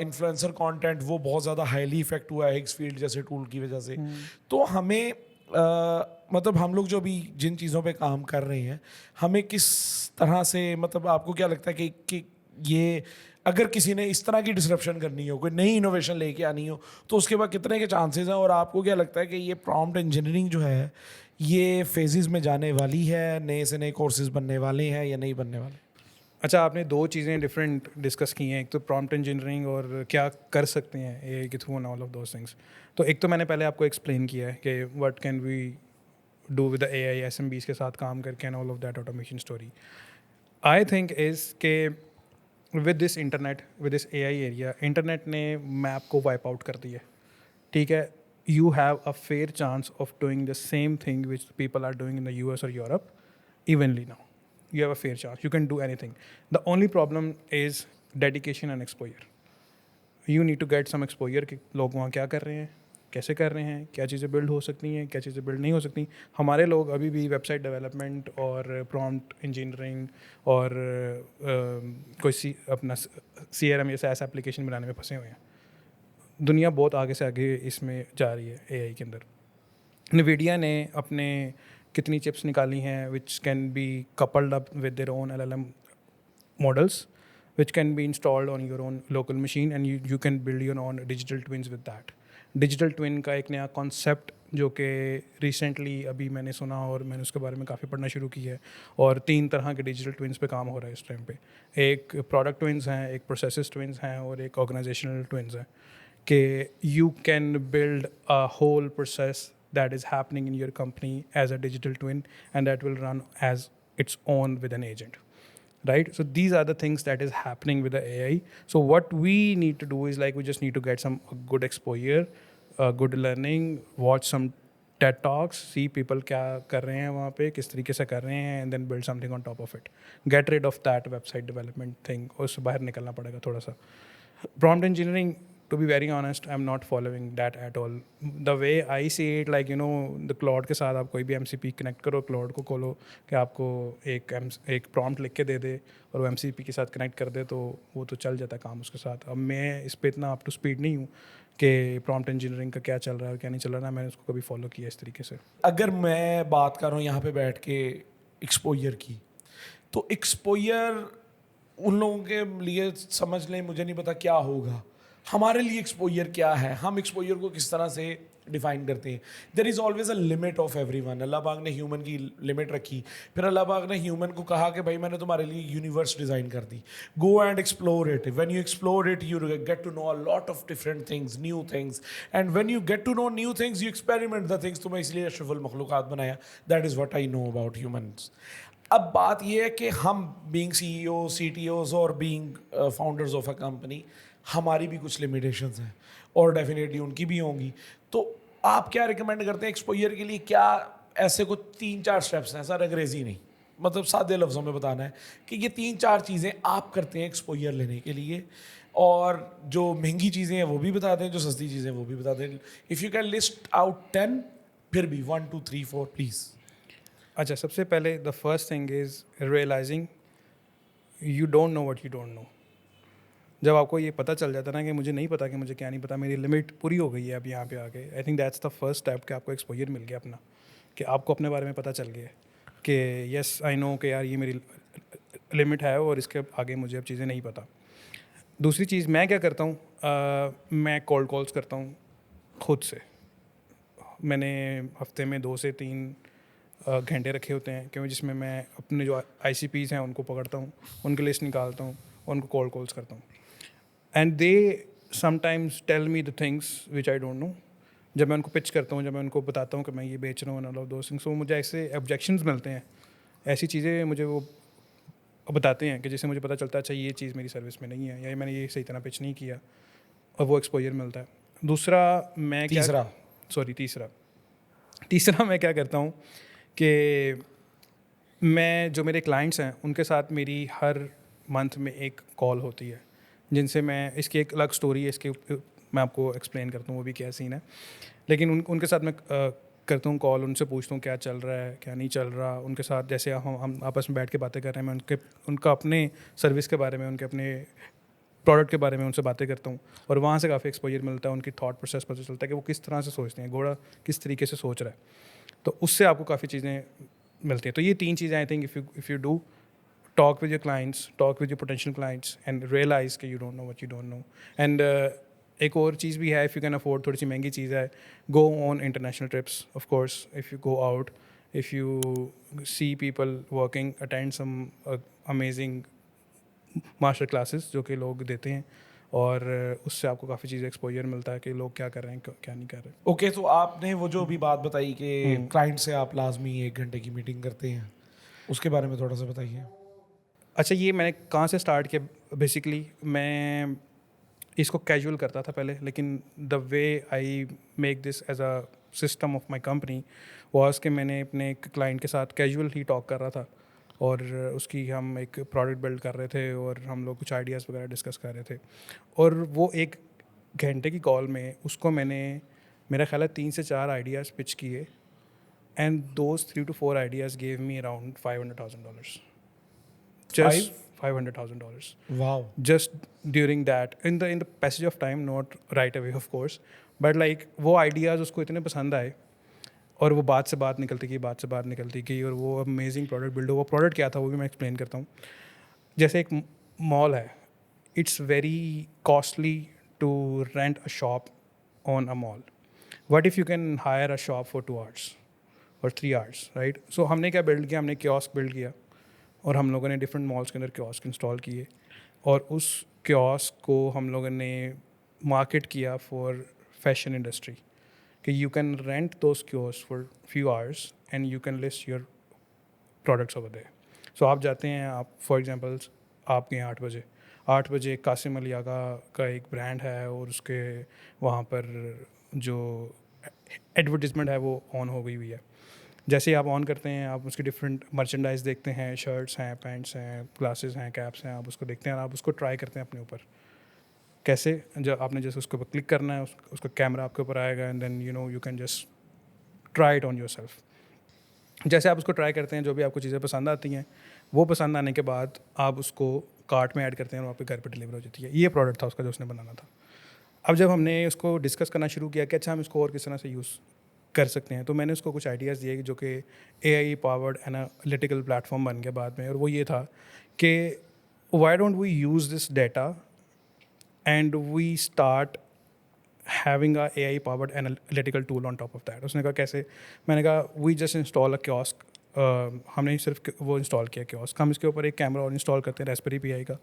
इन्फ्लुएंसर कंटेंट, वो बहुत ज़्यादा हाईली इफेक्ट हुआ है Xfield जैसे टूल की वजह से। तो हमें मतलब हम लोग जो भी जिन चीज़ों पे काम कर रहे हैं, हमें किस तरह से, मतलब आपको क्या लगता है कि ये अगर किसी ने इस तरह की डिसरप्शन करनी हो, कोई नई इनोवेशन लेके आनी हो, तो उसके बाद कितने के चांसेस हैं? और आपको क्या लगता है कि ये प्रॉम्प्ट इंजीनियरिंग जो है ये फेजेस में जाने वाली है, नए से नए कोर्सेज बनने वाले हैं या नहीं बनने वाले? अच्छा, आपने दो चीज़ें डिफरेंट डिस्कस की हैं, एक तो प्रॉम्प्ट इंजीनियरिंग और क्या कर सकते हैं एआई के through and all of those things. तो एक तो मैंने पहले आपको एक्सप्लेन किया है कि what can we do with the AI SMBs के साथ काम करके and all of that automation story. I think is के with this internet, with this AI area, internet ने मैप को वाइप आउट कर दिया है, ठीक है। You have a fair chance of doing the same thing which people are doing in the US और Europe evenly now. You have a fair chance. You can do anything. The only problem is dedication and exposure. You need to get some exposure कि लोग वहाँ क्या कर रहे हैं, कैसे कर रहे हैं, क्या चीज़ें बिल्ड हो सकती हैं, क्या चीज़ें बिल्ड नहीं हो सकती। हमारे लोग अभी भी वेबसाइट डेवलपमेंट और प्रॉम्प्ट इंजीनियरिंग और कोई अपना CRM जैसा ऐसा एप्लीकेशन बनाने में फंसे हुए हैं। दुनिया बहुत आगे से आगे इसमें जा रही है एआई के अंदर। NVIDIA ने अपने कितनी चिप्स निकाली हैं विच can B coupled up with their own LLM models which can be installed on your own local machine and you can build your own digital twins with that. Digital twin का एक नया concept जो कि recently अभी मैंने सुना और मैंने उसके बारे में काफ़ी पढ़ना शुरू किया है, और 3 तरह के डिजिटल ट्विन्स पे काम हो रहा है इस टाइम पे। एक प्रोडक्ट ट्विन्स हैं, एक प्रोसेसेस ट्विन्स हैं और एक ऑर्गेनाइजेशनल ट्विन्स हैं। कि you can build a whole process that is happening in your company as a digital twin, and that will run as its own with an agent, right? So these are the things that is happening with the AI. So what we need to do is, like, we just need to get some good exposure, good learning, watch some TED talks, see people क्या कर रहे हैं वहाँ पे, किस तरीके से कर रहे हैं, and then build something on top of it. Get rid of that website development thing. उससे बाहर निकलना पड़ेगा थोड़ा सा। Prompt engineering, to be very honest, I'm not following that at all. The way I see it, like, you know, the Claude के साथ आप कोई भी MCP कनेक्ट करो, Claude को खोलो कि आपको एक prompt लिख के दे दे और वो MCP के साथ कनेक्ट कर दे, तो वो तो चल जाता है काम उसके साथ। अब मैं इस पर इतना अप टू स्पीड नहीं हूँ कि प्रॉम्प्ट इंजीनियरिंग का क्या चल रहा है और क्या नहीं चल रहा है, मैंने उसको कभी फॉलो किया इस तरीके से। अगर मैं बात कर रहा हूँ यहाँ पे बैठ के एक्सपोजर की, तो एक्सपोजर उन लोगों के लिए समझ लें, मुझे नहीं पता क्या होगा, हमारे लिए एक्सपोजर क्या है, हम एक्सपोजर को किस तरह से डिफाइन करते हैं। There is always a limit of everyone. Allah पाक ने ह्यूमन की लिमिट रखी, फिर अल्लाह पाक ने ह्यूमन को कहा कि भाई मैंने तुम्हारे लिए यूनिवर्स डिज़ाइन कर दी, go and explore it. When you explore it you get to know a lot of different things, new things, and when you get to know new things you experiment the things. तुम्हें इसलिए अशरफुल मखलूक़ात बनाया। That is what I know about humans. अब बात यह है कि हम बीइंग CEO, CTOs और being founders of a company, हमारी भी कुछ लिमिटेशंस हैं और डेफिनेटली उनकी भी होंगी। तो आप क्या रिकमेंड करते हैं एक्सपोजर के लिए? क्या ऐसे कुछ 3-4 स्टेप्स हैं, सर अंग्रेजी नहीं, मतलब सादे लफ्ज़ों में बताना है कि ये 3-4 चीज़ें आप करते हैं एक्सपोजर लेने के लिए, और जो महंगी चीज़ें हैं वो भी बता दें, जो सस्ती चीज़ें हैं वो भी बता दें। If you can list out 10, फिर भी 1 2 3 4 प्लीज़। अच्छा, सबसे पहले the first thing is realising you don't know what you don't know. जब आपको ये पता चल जाता है ना कि मुझे नहीं पता कि मुझे क्या नहीं पता, मेरी लिमिट पूरी हो गई है अब यहाँ पे आके, आई think that's the first step कि आपको एक्सपोजर मिल गया अपना, कि आपको अपने बारे में पता चल गया कि यस आई नो कि यार ये मेरी लिमिट है और इसके आगे मुझे अब चीज़ें नहीं पता। दूसरी चीज़ मैं क्या करता हूँ, मैं कोल्ड कॉल्स करता हूँ खुद से। मैंने हफ्ते में 2 से 3 घंटे रखे होते हैं क्योंकि जिसमें मैं अपने जो ICPs हैं उनको पकड़ता हूँ, उनकी लिस्ट निकालता हूँ, उनको कोल्ड कॉल्स करता हूँ, and they sometimes tell me the things which I don't know. जब मैं उनको पिच करता हूँ, जब मैं उनको बताता हूँ कि मैं ये बेच रहा हूँ and all of those things, तो मुझे ऐसे ऑब्जेक्शंस मिलते हैं, ऐसी चीज़ें मुझे वो बताते हैं कि जिससे मुझे पता चलता है अच्छा ये चीज़ मेरी सर्विस में नहीं है, या मैंने ये सही तरह पिच नहीं किया, और वो एक्सपोजर मिलता है। दूसरा मैं तीसरा मैं क्या करता हूँ कि मैं जो मेरे क्लाइंट्स हैं उनके साथ मेरी हर मंथ में एक कॉल होती है, जिनसे मैं, इसकी एक अलग स्टोरी है, इसके मैं आपको एक्सप्लेन करता हूँ वो भी क्या सीन है। लेकिन उनके साथ मैं करता हूँ कॉल, उनसे पूछता हूँ क्या चल रहा है क्या नहीं चल रहा। उनके साथ जैसे हम आपस में बैठ के बातें कर रहे हैं, मैं उनका अपने सर्विस के बारे में, उनके अपने प्रोडक्ट के बारे में उनसे बातें करता हूँ, और वहाँ से काफ़ी एक्सपोजर मिलता है, उनकी थॉट प्रोसेस पता चलता है कि वो किस तरह से सोचते हैं, घोड़ा किस तरीके से सोच रहा है। तो उससे आपको काफ़ी चीज़ें मिलती हैं। तो ये 3 चीज़ें I think if you do talk with your clients, talk with your potential clients, and realize कि you don't know what you don't know. And एक और चीज़ भी है, if you can afford, थोड़ी सी महंगी चीज़ है, go on international trips, of course, if you go out, if you see people working, attend some amazing master classes जो कि लोग देते हैं, और उससे आपको काफ़ी चीज़ एक्सपोजर मिलता है कि लोग क्या कर रहे हैं क्या नहीं कर रहे। ओके, तो आपने वो जो अभी बात बताई कि क्लाइंट से आप लाजमी 1 घंटे की मीटिंग करते हैं, उसके बारे में थोड़ा सा बताइए। अच्छा, ये मैंने कहाँ से स्टार्ट किया? बेसिकली मैं इसको कैजुअल करता था पहले, लेकिन the way I make this as a system of my company was कि मैंने अपने एक क्लाइंट के साथ कैजुअल ही टॉक कर रहा था, और उसकी हम एक प्रोडक्ट बिल्ड कर रहे थे, और हम लोग कुछ आइडियाज़ वगैरह डिस्कस कर रहे थे। और वो 1 घंटे की कॉल में उसको मैंने, मेरा ख्याल है 3 से 4 आइडियाज़ पिच किए, and those 3 to 4 ideas gave me around $500,000, just $500,000 wow. just during that, in the passage of time, not right away of course, but like वो आइडियाज़ उसको इतने पसंद आए, और वो बात से बात निकलती गई, बात से बात निकलती गई, और वो अमेजिंग प्रोडक्ट बिल्ड हो। वो प्रोडक्ट क्या था वो भी मैं एक्सप्लेन करता हूँ। जैसे एक मॉल है, it's very costly to rent a shop on a mall. What if you can hire a shop for 2 hours और 3 hours, राइट? सो हमने क्या बिल्ड किया, हमने कियोस्क बिल्ड किया, और हम लोगों ने डिफरेंट मॉल्स के अंदर कियोस्क इंस्टॉल किए, और उस कियोस्क को हम लोगों ने मार्केट किया फॉर फैशन इंडस्ट्री, कि you can rent those kiosk for few hours and you can list your products over there. So आप जाते हैं, आप फॉर एग्जांपल आप गए 8 बजे कासिम अलियागा का एक ब्रांड है, और उसके वहाँ पर जो एडवर्टीजमेंट है वो ऑन हो गई हुई है। जैसे ही आप ऑन करते हैं, आप उसकी डिफरेंट मर्चेंडाइज देखते हैं, शर्ट्स हैं, पैंट्स हैं, ग्लासेस हैं, कैप्स हैं, आप उसको देखते हैं और आप उसको ट्राई करते हैं अपने ऊपर। कैसे? जब आपने जैसे उसके ऊपर क्लिक करना है, उसका कैमरा आपके ऊपर आएगा, and then you can just try it on yourself. जैसे आप उसको ट्राई करते हैं, जो भी आपको चीज़ें पसंद आती हैं, वो पसंद आने के बाद आप उसको कार्ट में ऐड करते हैं, और वहाँ पे घर पे डिलीवर हो जाती है। ये प्रोडक्ट था उसका जो उसने बनाना था। अब जब हमने उसको डिस्कस करना शुरू किया कि अच्छा हम इसको और किस तरह से यूज़ कर सकते हैं, तो मैंने उसको कुछ आइडियाज़ दिए जो कि AI पावर्ड एनालिटिकल प्लेटफॉर्म बन गया बाद में। और वो ये था कि why don't we use this data and we start having a AI powered analytical tool on top of that. उसने कहा कैसे? मैंने कहा we just install a kiosk. हमने सिर्फ वो इंस्टॉल किया कियोस्क, हम इसके ऊपर एक कैमरा और इंस्टॉल करते हैं रेस्पबेरी पाई का,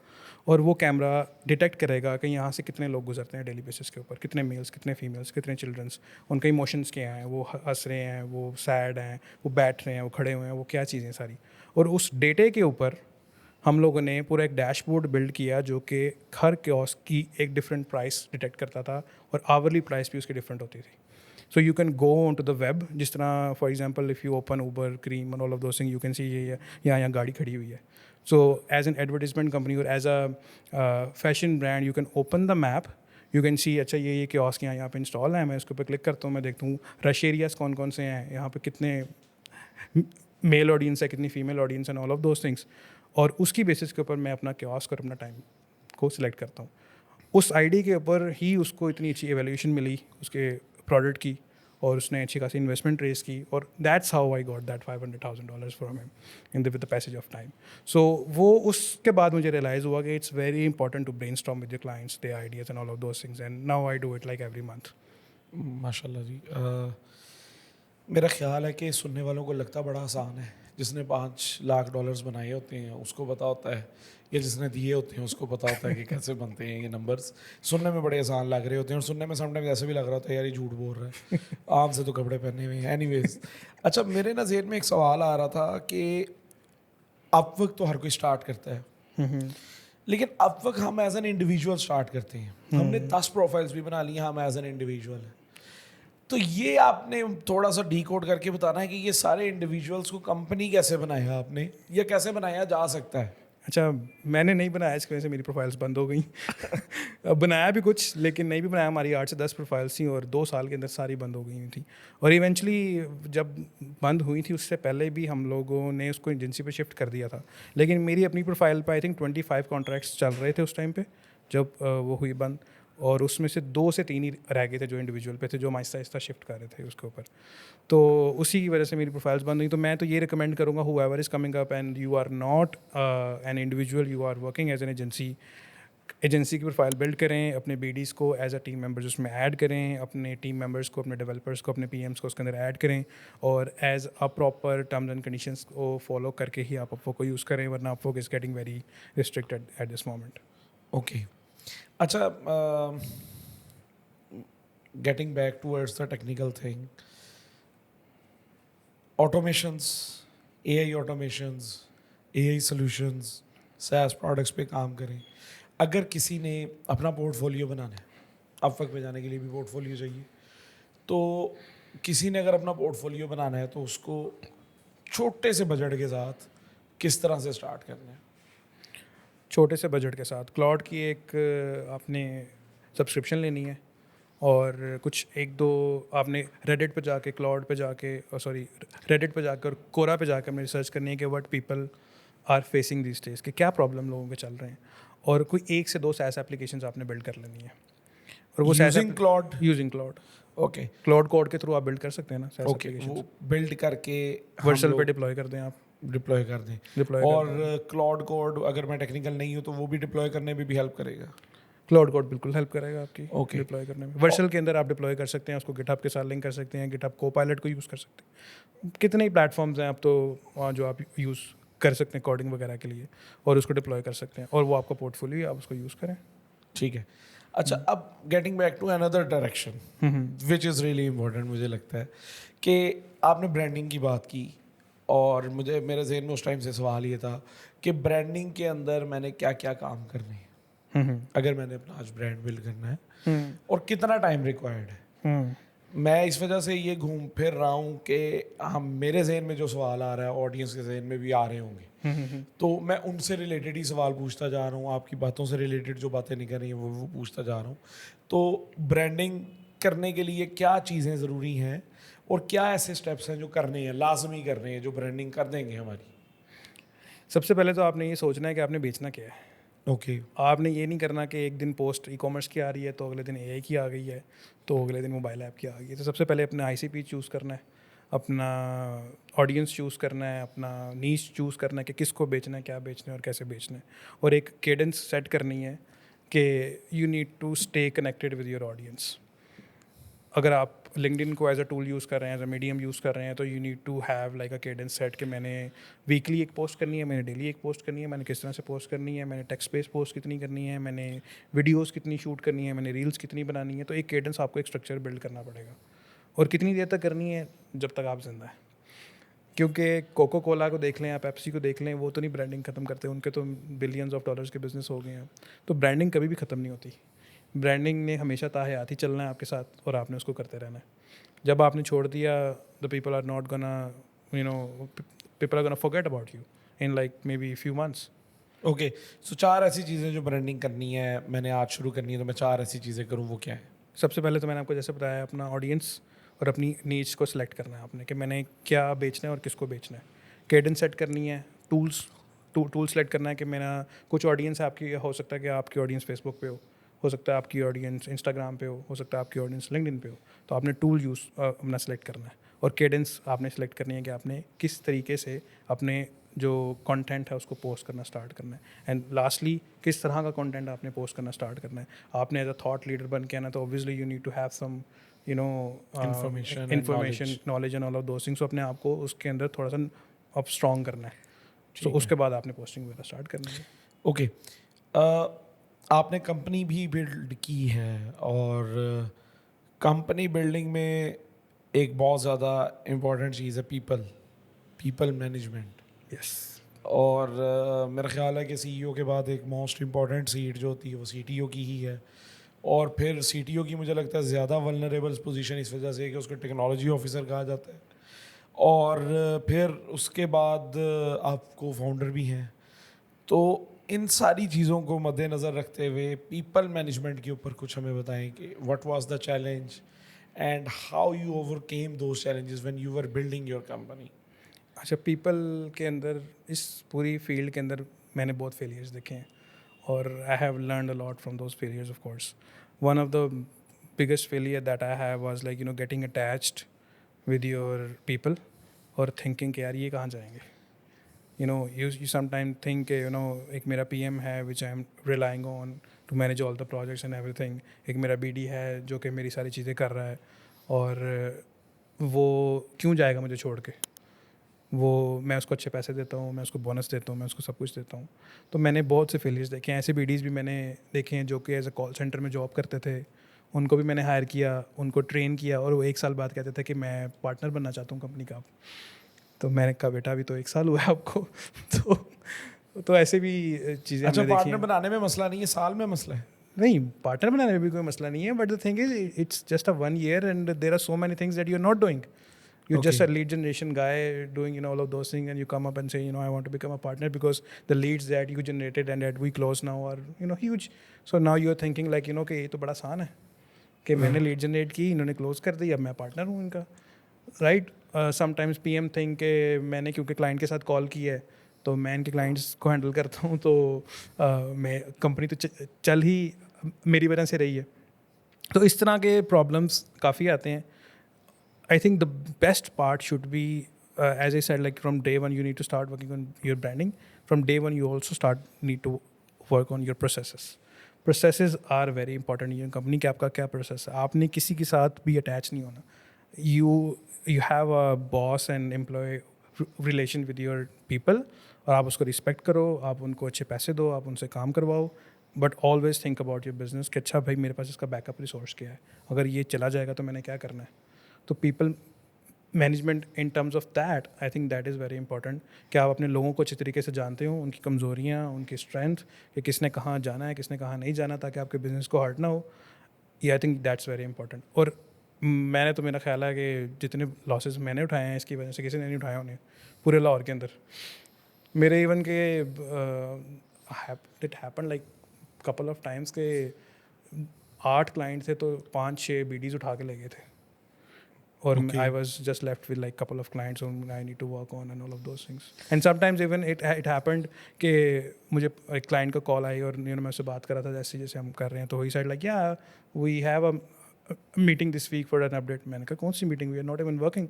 और वो कैमरा डिटेक्ट करेगा कि यहाँ से कितने लोग गुजरते हैं डेली बेसिस के ऊपर, कितने मेल्स, कितने फीमेल्स, कितने चिल्ड्रंस, उनके इमोशंस क्या हैं, वो हंस रहे हैं, वो सैड हैं, वो बैठ रहे हैं, वो खड़े हुए हैं, वो क्या चीज़ें सारी। और उस डेटे के ऊपर हम लोगों ने पूरा एक डैशबोर्ड बिल्ड किया जो कि हर कियोस्क की एक डिफरेंट प्राइस डिटेक्ट करता था, और आवरली प्राइस भी उसकी डिफरेंट होती थी। So you can go onto the web, जिस तरह for example if you open Uber, Cream and all of those things, you can see ये यहाँ गाड़ी खड़ी हुई है। So as an advertisement company or as a fashion brand, you can open the map, you can see अच्छा ये kiosk यहाँ पे इंस्टॉल है, मैं इसके ऊपर क्लिक करता हूँ, मैं देखता हूँ रश एरियाज कौन कौन से हैं, यहाँ पे कितने मेल ऑडियंस है, कितनी female audience and all of those things, और उसकी बेसिस के ऊपर मैं अपना कियोस्क और अपना टाइम को सिलेक्ट करता हूँ। उस आईडी के ऊपर ही उसको इतनी अच्छी एवेल्यूशन मिली उसके प्रोडक्ट की, और उसने अच्छी खासी इन्वेस्टमेंट रेस की, और that's how I got that $500,000 from him in with the passage of time. So वो उसके बाद मुझे रियलाइज़ हुआ कि it's very important to brainstorm with your clients, their ideas and all of those things, and now I do it like every month. माशाल्लाह जी। मेरा ख्याल है कि सुनने वालों को लगता बड़ा आसान है, जिसने $5 लाख बनाए होते हैं उसको पता होता है, या जिसने दिए होते हैं उसको पता होता है कि कैसे बनते हैं ये नंबर्स। सुनने में बड़े आसान लग रहे होते हैं, और सुनने में समटाइम्स ऐसे भी लग रहा होता है यार ये झूठ बोल रहा है, आम से तो कपड़े पहने हुए हैं। एनीवेज, अच्छा मेरे ना ज़हन में एक सवाल आ रहा था कि अपवर्क तो हर कोई स्टार्ट करता है, लेकिन अपवर्क हम एज एन इंडिविजुअल स्टार्ट करते हैं। हमने 10 प्रोफाइल्स भी बना ली, हम एज एन इंडिविजुअल हैं। तो ये आपने थोड़ा सा डीकोड करके बताना है कि ये सारे इंडिविजुअल्स को कंपनी कैसे बनाया आपने, या कैसे बनाया जा सकता है। अच्छा, मैंने नहीं बनाया, इसकी वजह से मेरी प्रोफाइल्स बंद हो गई। अब बनाया भी कुछ, लेकिन नहीं भी बनाया। हमारी 8 से 10 प्रोफाइल्स थी और 2 साल के अंदर सारी बंद हो गई थी। और इवेंचुअली जब बंद हुई थी उससे पहले भी हम लोगों ने उसको एजेंसी पे शिफ्ट कर दिया था। लेकिन मेरी अपनी प्रोफाइल पे आई थिंक 25 कॉन्ट्रैक्ट्स चल रहे थे उस टाइम पे जब वो हुई बंद, और उसमें से 2 से 3 ही रह गए थे जो इंडिविजुअल पे थे, जो आहिस्ता आहिस्ता शिफ्ट कर रहे थे उसके ऊपर। तो उसी की वजह से मेरी प्रोफाइल्स बंद हुई। तो मैं तो ये रिकमेंड करूँगा, whoever is coming up and you are not an individual, you are working as an agency, agency की प्रोफाइल बिल्ड करें, अपने बीडीज़ को एज अ टीम मेंबर्स उसमें ऐड करें, अपने टीम मेंबर्स को, अपने डेवलपर्स को, अपने पीएम्स को उसके अंदर ऐड करें, और as a proper terms and conditions को फॉलो करके ही आप अपवो को यूज़ करें, वरना अपवो is getting very restricted at this moment. Okay, अच्छा, getting back towards the technical thing, automations, AI automations, AI solutions, SaaS products पे काम करें। अगर किसी ने अपना पोर्टफोलियो बनाना है, अपवर्क पे जाने के लिए भी पोर्टफोलियो चाहिए, तो किसी ने अगर अपना पोर्टफोलियो बनाना है तो उसको छोटे से बजट के साथ किस तरह से स्टार्ट करना है? छोटे से बजट के साथ क्लाउड की एक आपने सब्सक्रिप्शन लेनी है, और कुछ 1-2 आपने रेडिट पे जाके, क्लाउड पे जाके, सॉरी रेडिट पे जाकर और कोरा पे जाकर अपने रिसर्च करनी है कि what people are facing this days, कि क्या प्रॉब्लम लोगों के चल रहे हैं, और कोई 1 से 2 SaaS एप्लीकेशंस आपने बिल्ड कर लेनी है। और वो SaaS using cloud? Using cloud, okay, cloud code के थ्रू आप बिल्ड कर सकते हैं ना SaaS ओके, एप्लीकेशंस। वो बिल्ड करके हम वर्सल पे लोग डिप्लॉय कर दें आप, डिप्लॉय कर दें। डिप्लॉय कर और दें। क्लाउड कोड अगर मैं टेक्निकल नहीं हूँ तो वो भी डिप्लॉय करने में भी हेल्प करेगा? क्लाउड कोड बिल्कुल हेल्प करेगा आपकी ओके। डिप्लॉय करने में। वर्चुअल के अंदर आप डिप्लॉय कर सकते हैं उसको, गिटहब के साथ लिंक कर सकते हैं, गिटहब कोपायलट को यूज़ कर सकते हैं। कितने ही प्लेटफॉर्म्स हैं अब तो जो आप यूज़ कर सकते हैं कोडिंग वगैरह के लिए, और उसको डिप्लॉय कर सकते हैं, और वो आपका पोर्टफोलियो, आप उसको यूज़ करें। ठीक है। अच्छा, अब getting back to another direction which is really important, मुझे लगता है कि आपने ब्रांडिंग की बात की, और मुझे मेरे जहन में उस टाइम से सवाल ये था कि ब्रांडिंग के अंदर मैंने क्या क्या काम करने हैं अगर मैंने अपना आज ब्रांड बिल्ड करना है, और कितना टाइम रिक्वायर्ड है। मैं इस वजह से ये घूम फिर रहा हूँ कि हम, मेरे जहन में जो सवाल आ रहा है ऑडियंस के जहन में भी आ रहे होंगे, तो मैं उनसे रिलेटेड ही सवाल पूछता जा रहा हूँ, आपकी बातों से रिलेटेड जो बातें निकल रही हैं वो पूछता जा रहा हूँ। तो ब्रांडिंग करने के लिए क्या चीज़ें ज़रूरी हैं, और क्या ऐसे स्टेप्स हैं जो करने हैं, लाजमी करने हैं, जो ब्रांडिंग कर देंगे हमारी? सबसे पहले तो आपने ये सोचना है कि आपने बेचना क्या है। ओके, आपने ये नहीं करना कि एक दिन पोस्ट ई कॉमर्स की आ रही है तो अगले दिन एआई की आ गई है, तो अगले दिन मोबाइल ऐप की आ गई है। तो सबसे पहले अपना आईसीपी चूज़ करना है, अपना ऑडियंस चूज़ करना है, अपना नीश चूज़ करना है कि किसको बेचना है, क्या बेचना है और कैसे बेचना है, और एक केडेंस सेट करनी है कि you need to stay connected with your audience. अगर आप लिंक्डइन को एज अ टूल यूज़ कर रहे हैं, एज अ मीडियम यूज़ कर रहे हैं, तो you need to have like a cadence set कि मैंने वीकली एक पोस्ट करनी है, मैंने डेली एक पोस्ट करनी है, मैंने किस तरह से पोस्ट करनी है, मैंने टेक्स्ट बेस्ड पोस्ट कितनी करनी है, मैंने वीडियोस कितनी शूट करनी है, मैंने रील्स कितनी बनानी है। तो एक केडेंस आपको एक स्ट्रक्चर बिल्ड करना पड़ेगा, और कितनी देर तक करनी है, जब तक आप जिंदा है। क्योंकि कोको कोला को देख लें, आप पेप्सी को देख लें, वो तो नहीं ब्रांडिंग ख़त्म करते, उनके तो बिलियंस ऑफ डॉलर्स के बिजनेस हो गए हैं। तो ब्रांडिंग कभी भी ख़त्म नहीं होती, ब्रांडिंग ने हमेशा ताहयात ही चलना है आपके साथ, और आपने उसको करते रहना है। जब आपने छोड़ दिया, the people are not gonna, you know, people are gonna forget about you in like maybe few months. Okay. So 4 ऐसी चीज़ें जो ब्रांडिंग करनी है, मैंने आज शुरू करनी है, तो मैं 4 ऐसी चीज़ें करूँ, वो क्या है? सबसे पहले तो मैंने आपको जैसे बताया, अपना ऑडियंस और अपनी नीड्स को सिलेक्ट करना है आपने, कि मैंने क्या बेचना है और किसको बेचना है। केडेंस सेट करनी है, टूल सेलेक्ट करना है कि मेरा कुछ ऑडियंस है आपकी, हो सकता है कि आपकी ऑडियंस फेसबुक पे हो सकता है आपकी ऑडियंस इंस्टाग्राम पे हो सकता है आपकी ऑडियंस लिंक्डइन पे हो। तो आपने टूल यूज़ अपना सेलेक्ट करना है, और केडेंस आपने सेलेक्ट करनी है कि आपने किस तरीके से अपने जो कंटेंट है उसको पोस्ट करना स्टार्ट करना है। एंड लास्टली, किस तरह का कंटेंट आपने पोस्ट करना स्टार्ट करना है। आपने एज अ थॉट लीडर बन के आना, तो obviously you need to have some Information and information, knowledge and all of those things. तो अपने आप को उसके अंदर थोड़ा सा अब स्ट्रॉन्ग करना है। तो ठीक उसके बाद आपने पोस्टिंग वगैरह स्टार्ट करनी है। ओके। आपने कंपनी भी बिल्ड की है, और कंपनी बिल्डिंग में एक बहुत ज़्यादा इम्पोर्टेंट चीज़ है पीपल मैनेजमेंट। यस। और मेरा ख्याल है कि सीईओ के बाद एक मोस्ट इम्पॉर्टेंट सीट जो होती है वो सीटीओ की ही है, और फिर सीटीओ की मुझे लगता है ज़्यादा वल्नरेबल पोजीशन इस वजह से कि उसको टेक्नोलॉजी ऑफिसर कहा जाता है, और फिर उसके बाद आप को फाउंडर भी हैं। तो इन सारी चीज़ों को मद्देनज़र रखते हुए पीपल मैनेजमेंट के ऊपर कुछ हमें बताएं कि what was the challenge and how you overcame those challenges when you were building your company. अच्छा, पीपल के अंदर, इस पूरी फील्ड के अंदर मैंने बहुत फेलियर्स देखे हैं और I have learned a lot from those failures. Of course one of the biggest failure that I have was like getting attached with your people और thinking कि यार ये कहाँ जाएंगे. You sometimes think एक मेरा PM है which I am relying on to manage all the projects and everything. एक मेरा BD है जो कि मेरी सारी चीज़ें कर रहा है और वो क्यों जाएगा मुझे छोड़ के. वो मैं उसको अच्छे पैसे देता हूँ, मैं उसको बोनस देता हूँ, मैं उसको सब कुछ देता हूँ. तो मैंने बहुत से फेलियर्स देखे हैं. ऐसे BDs भी मैंने देखे हैं जो कि एज अ कॉल सेंटर में जॉब करते थे. उनको भी मैंने हायर किया, उनको ट्रेन किया और वो 1 साल बाद कहते थे कि मैं पार्टनर बनना चाहता हूँ कंपनी का. तो मैंने कहा बेटा अभी तो 1 साल हुआ है आपको. तो ऐसे भी चीज़ें अच्छा, हमने देखी पार्टनर हैं. बनाने में मसला नहीं है, साल में मसला है. नहीं, पार्टनर बनाने में भी कोई मसला नहीं है, but the thing is it's just a 1 year and there are so many things that you are not doing. You're just a Okay. lead generation guy doing all of those things, and you come up and say I want to become a partner because the leads that you generated and that we close now are huge. So now you're thinking like कि ये तो बड़ा आसान है कि मैंने lead generate की, इन्होंने क्लोज कर दी, अब मैं पार्टनर हूँ इनका. राइट. समटाइम्स PM थिंक कि मैंने क्योंकि क्लाइंट के साथ कॉल की है तो मैं इनके क्लाइंट्स को हैंडल करता हूँ तो मैं कंपनी तो चल ही मेरी वजह से रही है. तो इस तरह के प्रॉब्लम्स काफ़ी आते हैं. I think the best part should be, as I said, like from day one, you need to start working on your branding. From day one, you also need to work on your processes. Processes are very important. ये company का आपका क्या process है, आपने किसी के साथ भी अटैच नहीं होना. You have a boss and employee relation with your people और आप उसको रिस्पेक्ट करो, आप उनको अच्छे पैसे दो, आप उनसे काम करवाओ. But always think about your business कि अच्छा भाई मेरे पास इसका बैकअप रिसोर्स क्या है, अगर ये चला जाएगा तो मैंने क्या करना है. तो people management in terms of that, I think that is very important कि आप अपने लोगों को अच्छी तरीके से जानते हो, उनकी कमज़ोरियाँ, उनकी स्ट्रेंथ, कि किसने कहाँ जाना है, किसने कहाँ नहीं जाना, ताकि आपके बिजनेस को हर्ट ना हो. ये आई थिंक दैट्स वेरी इंपॉर्टेंट. और मैंने तो, मेरा ख्याल है कि जितने लॉसेस मैंने उठाए हैं इसकी वजह से किसी ने नहीं उठाए उन्हें पूरे लाहौर के अंदर. मेरे इवन के it happen like couple of times के 8 क्लाइंट थे तो 5-6 BDs उठा के ले गए थे. Or Okay. I was just left with like couple of clients whom I need to work on and all of those things. And sometimes even it happened कि मुझे एक client का call आई और मैं उससे बात कर रहा था जैसे जैसे हम कर रहे हैं, तो he said like yeah we have a meeting this week for an update. मैंने कहा कौन सी meeting, we are not even working.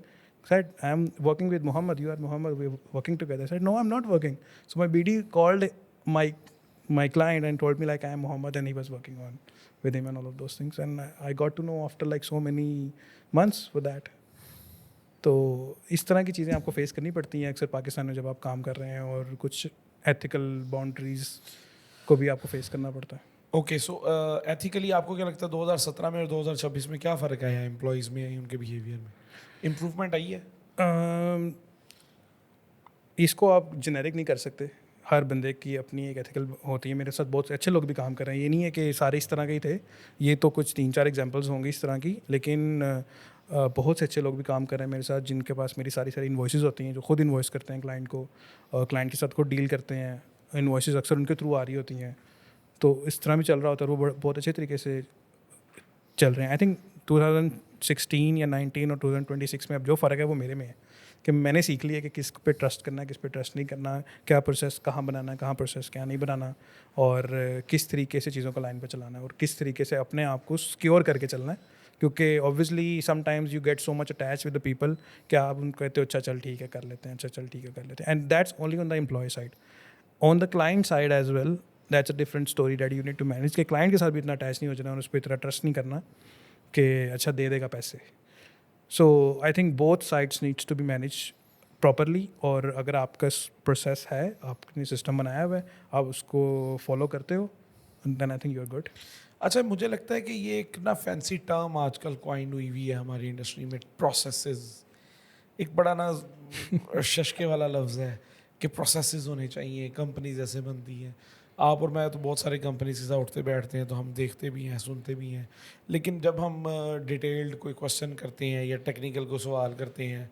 Said I am working with Muhammad, you are Muhammad, we are working together. I said no, I'm not working. So my BD called my client and told me like I am Muhammad and he was working on with him and all of those things, and I got to know after like so many months for that. तो इस तरह की चीज़ें आपको face करनी पड़ती हैं अक्सर पाकिस्तान में जब आप काम कर रहे हैं, और कुछ एथिकल बाउंड्रीज को भी आपको फेस करना पड़ता है. ओके, सो एथिकली आपको क्या लगता है 2017 में और 2026 में क्या फ़र्क आया है एम्प्लॉयज़ में या उनके बिहेवियर में? इम्प्रूवमेंट आई है? इसको आप जेनेरिक नहीं कर सकते, हर बंदे की अपनी एक एथिकल होती है. मेरे साथ बहुत अच्छे लोग भी काम कर रहे हैं, ये नहीं है कि सारे इस तरह के ही थे, ये तो कुछ 3-4 एग्जांपल्स होंगे इस तरह की, लेकिन बहुत से अच्छे लोग भी काम कर रहे हैं मेरे साथ जिनके पास मेरी सारी इन्वॉइसेस होती हैं, जो खुद इन्वॉइस करते हैं क्लाइंट को, और क्लाइंट के साथ खुद डील करते हैं. इन्वॉइसेस अक्सर उनके थ्रू आ रही होती हैं, तो इस तरह भी चल रहा होता है, वो बहुत अच्छे तरीके से चल रहे हैं. आई थिंक 2016 या 19 और 2026 में अब जो फ़र्क है वो मेरे में है कि मैंने सीख लिया कि किस पे ट्रस्ट करना है, किस पे ट्रस्ट नहीं करना, क्या प्रोसेस कहाँ बनाना है, कहाँ प्रोसेस क्या नहीं बनाना, और किस तरीके से चीज़ों को लाइन पे चलाना है, और किस तरीके से अपने आप को सिक्योर करके चलना है. क्योंकि obviously sometimes you get so much attach with the people कि आप उनको कहते हो अच्छा चल ठीक है कर लेते हैं, अच्छा चल ठीक है कर लेते हैं, and that's only on the employ side. On the client side as well that's a different story that you need to manage. के क्लाइंट के साथ भी इतना अटैच नहीं हो जाना और उस पर इतना ट्रस्ट नहीं करना कि अच्छा दे देगा पैसे. So I think both sides needs to be manage properly, और अगर आपका प्रोसेस है, आपने सिस्टम बनाया हुआ है, आप उसको फॉलो करते हो, then I think you are good. अच्छा, मुझे लगता है कि ये एक ना फैंसी टर्म आजकल कॉइन हुई हुई है हमारी इंडस्ट्री में, प्रोसेसेस. एक बड़ा ना शशके वाला लफ्ज़ है कि प्रोसेसेस होने चाहिए, कंपनीज ऐसे बनती हैं. आप और मैं तो बहुत सारी कंपनीज के साथ उठते बैठते हैं, तो हम देखते भी हैं, सुनते भी हैं, लेकिन जब हम डिटेल्ड कोई क्वेश्चन करते हैं या टेक्निकल को सवाल करते हैं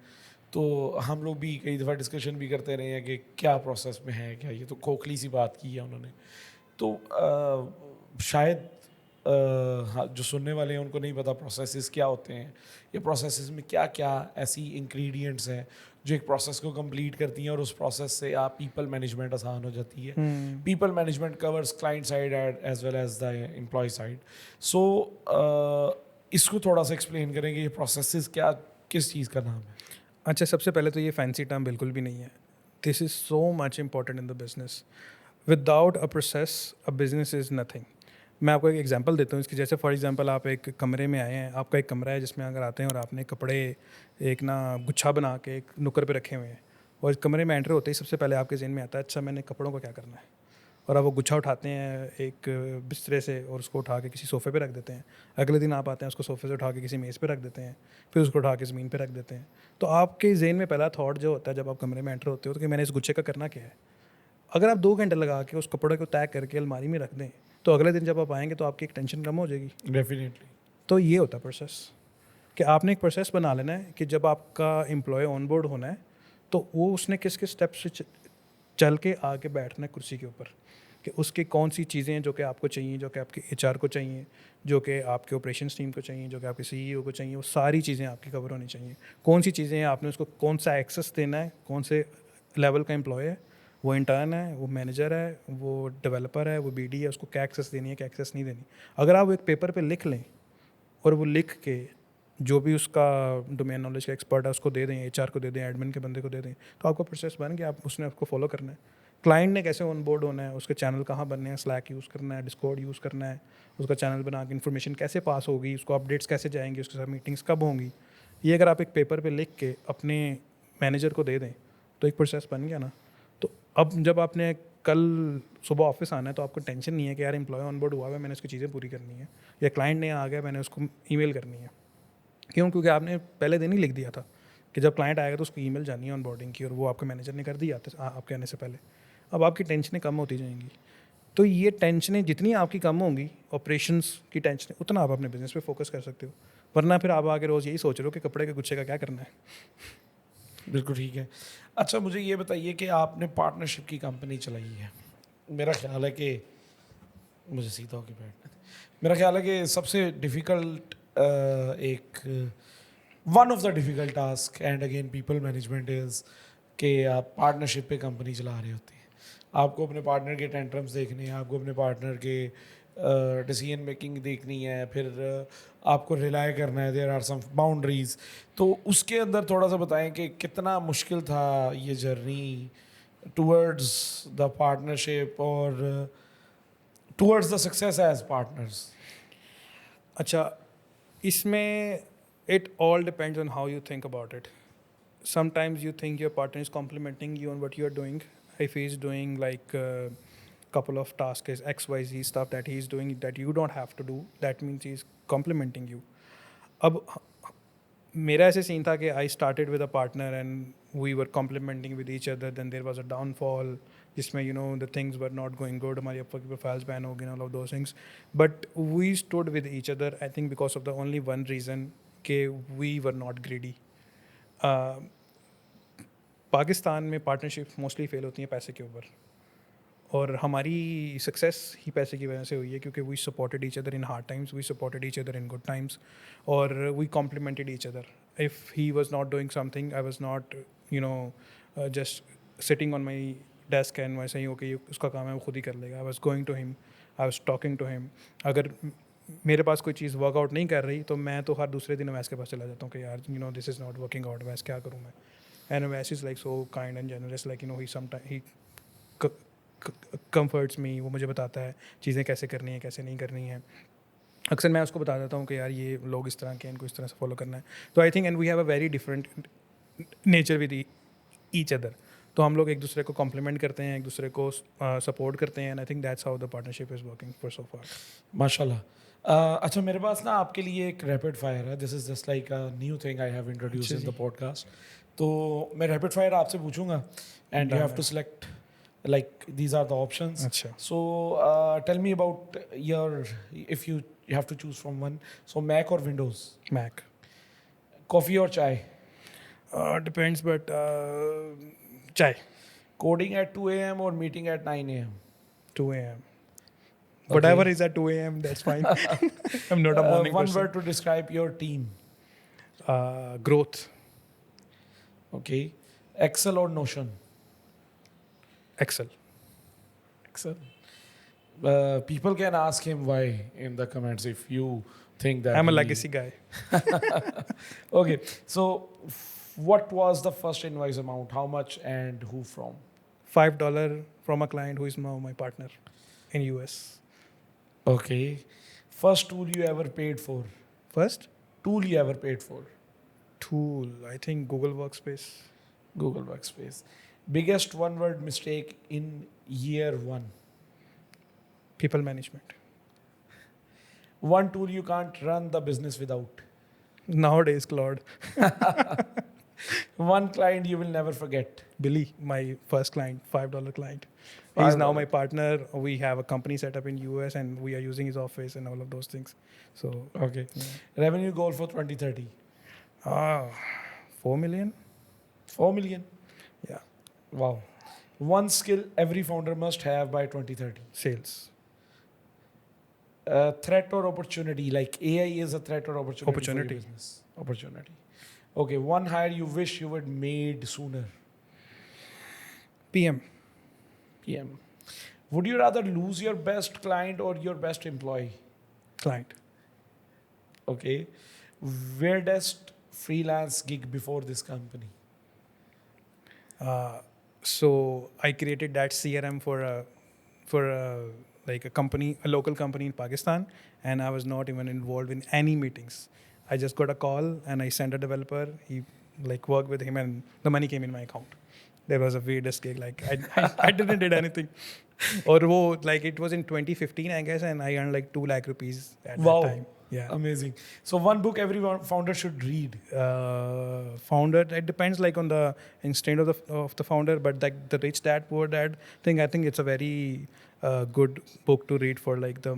तो हम लोग भी कई दफ़ा डिस्कशन भी करते रहे हैं कि क्या प्रोसेस में है, क्या ये तो खोखली सी बात की है उन्होंने। तो शायद हाँ, जो सुनने वाले हैं उनको नहीं पता प्रोसेसेस क्या होते हैं, ये प्रोसेसेस में क्या क्या ऐसी इंग्रेडिएंट्स हैं जो एक प्रोसेस को कंप्लीट करती हैं और उस प्रोसेस से आप पीपल मैनेजमेंट आसान हो जाती है। People management covers client side as well as the employ side. So इसको थोड़ा सा एक्सप्लेन करेंगे, ये प्रोसेसेस क्या, किस चीज़ का नाम है? अच्छा, सबसे पहले तो ये फैंसी टर्म बिल्कुल भी नहीं है. This is so much important in the business. Without a process a business is nothing. मैं आपको एक एग्जांपल देता हूँ इसकी. जैसे फॉर एग्जांपल आप एक कमरे में आए हैं, आपका एक कमरा है जिसमें अगर आते हैं और आपने कपड़े एक ना गुच्छा बना के एक नुक्कड़ पे रखे हुए हैं, और कमरे में एंटर होते ही सबसे पहले आपके ज़हन में आता है अच्छा मैंने कपड़ों को क्या करना है. और आप वो गुच्छा उठाते हैं एक बिस्तरे से और उसको उठा के किसी सोफ़े पे रख देते हैं. अगले दिन आप आते हैं उसको सोफ़े से उठा के किसी मेज़ पे रख देते हैं, फिर उसको उठा के ज़मीन पे रख देते हैं. तो आपके ज़हन में पहला थॉट जो होता है जब आप कमरे में एंटर होते हो तो कि मैंने इस गुच्छे का करना क्या है. अगर आप 2 घंटे लगा के उस कपड़े को तय करके अलमारी में रख दें तो अगले दिन जब आप आएंगे तो आपकी एक टेंशन कम हो जाएगी. डेफिनेटली. तो ये होता है प्रोसेस, कि आपने एक प्रोसेस बना लेना है कि जब आपका एम्प्लॉय ऑन बोर्ड होना है तो वो उसने किस किस स्टेप से चल के आके बैठना है कुर्सी के ऊपर, कि उसकी कौन सी चीज़ें हैं जो कि आपको चाहिए, जो कि आपके एचआर को चाहिए, जो कि आपके ऑपरेशंस टीम को चाहिए, जो कि आपके सीईओ को चाहिए, वो सारी चीज़ें आपकी कवर होनी चाहिए. कौन सी चीज़ें हैं आपने उसको कौन सा एक्सेस देना है, कौन से लेवल का एम्प्लॉय है, वो इंटर्न है, वो मैनेजर है, वो डेवलपर है, वो बीडी है, उसको क्या एक्सेस देनी है, क्या एक्सेस नहीं देनी. अगर आप वो एक पेपर पे लिख लें और वो लिख के जो भी उसका डोमेन नॉलेज का एक्सपर्ट है उसको दे दें, एचआर को दे दें, एडमिन के बंदे को दे दें, तो आपका प्रोसेस बन गया. आप उसने आपको फॉलो करना है. क्लाइंट ने कैसे ऑन बोर्ड होना है, उसके चैनल कहाँ बनने हैं, स्लैक यूज़ करना है, डिस्कॉर्ड यूज़ करना है, उसका चैनल बना के इन्फॉर्मेशन कैसे पास होगी, उसको अपडेट्स कैसे जाएंगी, उसके साथ मीटिंग्स कब होंगी, ये अगर आप एक पेपर पे लिख के अपने मैनेजर को दे दें तो एक प्रोसेस बन गया ना. तो अब जब आपने कल सुबह ऑफिस आना है तो आपको टेंशन नहीं है कि यार एम्प्लॉय ऑन बोर्ड हुआ है, मैंने उसकी चीज़ें पूरी करनी है, या क्लाइंट ने आ गया मैंने उसको ईमेल करनी है. क्यों? क्योंकि आपने पहले दिन ही लिख दिया था कि जब क्लाइंट आएगा तो उसको ईमेल जानी है ऑनबोर्डिंग की, और वो आपके मैनेजर ने कर दी आपके आने से पहले. अब आपकी टेंशनें कम होती जाएंगी. तो ये टेंशनें जितनी आपकी कम होंगी, ऑपरेशंस की टेंशनें, उतना आप अपने बिजनेस पे फोकस कर सकते हो. वरना फिर आप आगे रोज़ यही सोच रहे हो कि कपड़े के गुच्छे का क्या करना है. बिल्कुल ठीक है. अच्छा, मुझे ये बताइए कि आपने पार्टनरशिप की कंपनी चलाई है. मेरा ख्याल है कि मुझे सीधा होकर बैठना है. मेरा ख्याल है कि सबसे डिफ़िकल्ट एक one of the difficult task and again people management is कि आप पार्टनरशिप पे कंपनी चला रहे होते हैं. आपको अपने पार्टनर के टेंट्रम्स देखने हैं, आपको अपने पार्टनर के डिसीजन मेकिंग देखनी है, फिर आपको रिलाय करना है, देयर आर सम बाउंड्रीज. तो उसके अंदर थोड़ा सा बताएं कि कितना मुश्किल था ये जर्नी टूवर्ड्स द पार्टनरशिप और towards the success as partners. अच्छा, इसमें it all depends on how you think about it. Sometimes you think your partner is complimenting you on what you're doing. If he's doing like a couple of tasks, XYZ stuff that he's doing that you don't have to do, that means he's complimenting you. अब मेरा ऐसे scene था कि I started with a partner and we were complementing with each other. Then there was a downfall जिसमें you know the things were not going good, हमारी Upwork की profiles ban हो गई, all of those things. But we stood with each other, I think because of the only one reason कि we were not greedy. Pakistan में partnership mostly fail होती हैं पैसे के ऊपर, और हमारी सक्सेस ही पैसे की वजह से हुई है क्योंकि we supported each other in hard times, we supported each other in good times, और we complemented each other. If he was not doing something I was not you know just sitting on my desk and वैसे ही okay उसका काम है वो खुद ही कर लेगा. I was going to him, I was talking to him. अगर मेरे पास कोई चीज़ वर्कआउट नहीं कर रही तो मैं तो हर दूसरे दिन अवैस के पास चला जाता हूँ कि यार you know this is not working out, Awais क्या करूँ मैं. And Wes is like so kind and generous, like you know he sometimes he comforts me. वो मुझे बताता है चीज़ें कैसे करनी है कैसे नहीं करनी है. अक्सर मैं उसको बता देता हूँ कि यार ये लोग इस तरह के हैं, इनको इस तरह से फॉलो करना है. तो I think and we have a very different nature with each other. तो हम लोग एक दूसरे को कॉम्प्लीमेंट करते हैं, एक दूसरे को सपोर्ट करते हैं, and I think that's how the partnership is working for so far. माशाल्लाह. अच्छा, मेरे पास ना आपके लिए एक रैपिड फायर है. This is just like a new thing I have introduce in the podcast. तो मैं रैपिड फायर आपसे पूछूंगा and you have to select like these are the options. अच्छा. So tell me about your, if you have to choose from one, so Mac or Windows? Mac. Coffee or chai? Depends, but chai, Coding at 2 a.m. or meeting at 9 a.m.? 2 a.m. Okay. Whatever is at 2 a.m. That's fine. I'm not a morning One person. word to describe your team. Growth. Okay. Excel or Notion? Excel. Excel. People can ask him why in the comments if you think that I'm a he- legacy guy. Okay. So, what was the first invoice amount? How much and who from? $5 from a client who is now my partner in US. Okay. First tool you ever paid for? First Tool you ever paid for? tool, I think Google Workspace. Google Workspace. Biggest one word mistake in year one? People management. One tool you can't run the business without? Nowadays, Claude. One client you will never forget? Billy, my first client, $5 client. He's now $5. my partner. We have a company set up in US and we are using his office and all of those things. So, Okay. yeah. Revenue goal for 2030? 4 million? 4 million. Yeah. Wow. One skill every founder must have by 2030? Sales. Threat or opportunity? Like AI is a threat or opportunity? For Opportunity. your business? Opportunity. Okay. One hire you wish you would made sooner? PM. PM. Would you rather lose your best client or your best employee? Client. Okay. Weirdest freelance gig before this company? So I created that CRM for like a company, a local company in Pakistan, and I was not even involved in any meetings. I just got a call and I sent a developer. He like worked with him, and the money came in my account. There was a weirdest gig. Like I didn't did anything. Or like it was in 2015, I guess, and I earned like 2 lakh rupees at Wow. that time. Yeah. Amazing. So one book every founder should read. Founder, it depends like on the instinct of the founder, but like the Rich Dad Poor Dad thing, I think it's a very good book to read for like the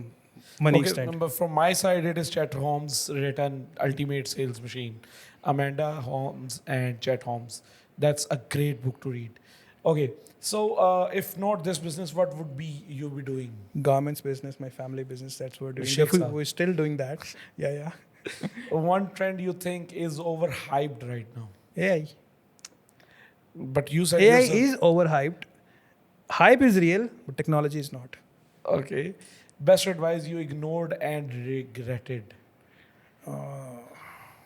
money Okay, extent. number from my side, it is Chet Holmes written Ultimate Sales Machine. Amanda Holmes and Chet Holmes. That's a great book to read. Okay, so if not this business, what would be you be doing? Garments business, my family business, that's what we're Sheikh doing. Saab. We're still doing that. Yeah. One trend you think is overhyped right now? AI. But you said AI yourself- is overhyped. Hype is real, but technology is not. Okay. Best advice you ignored and regretted?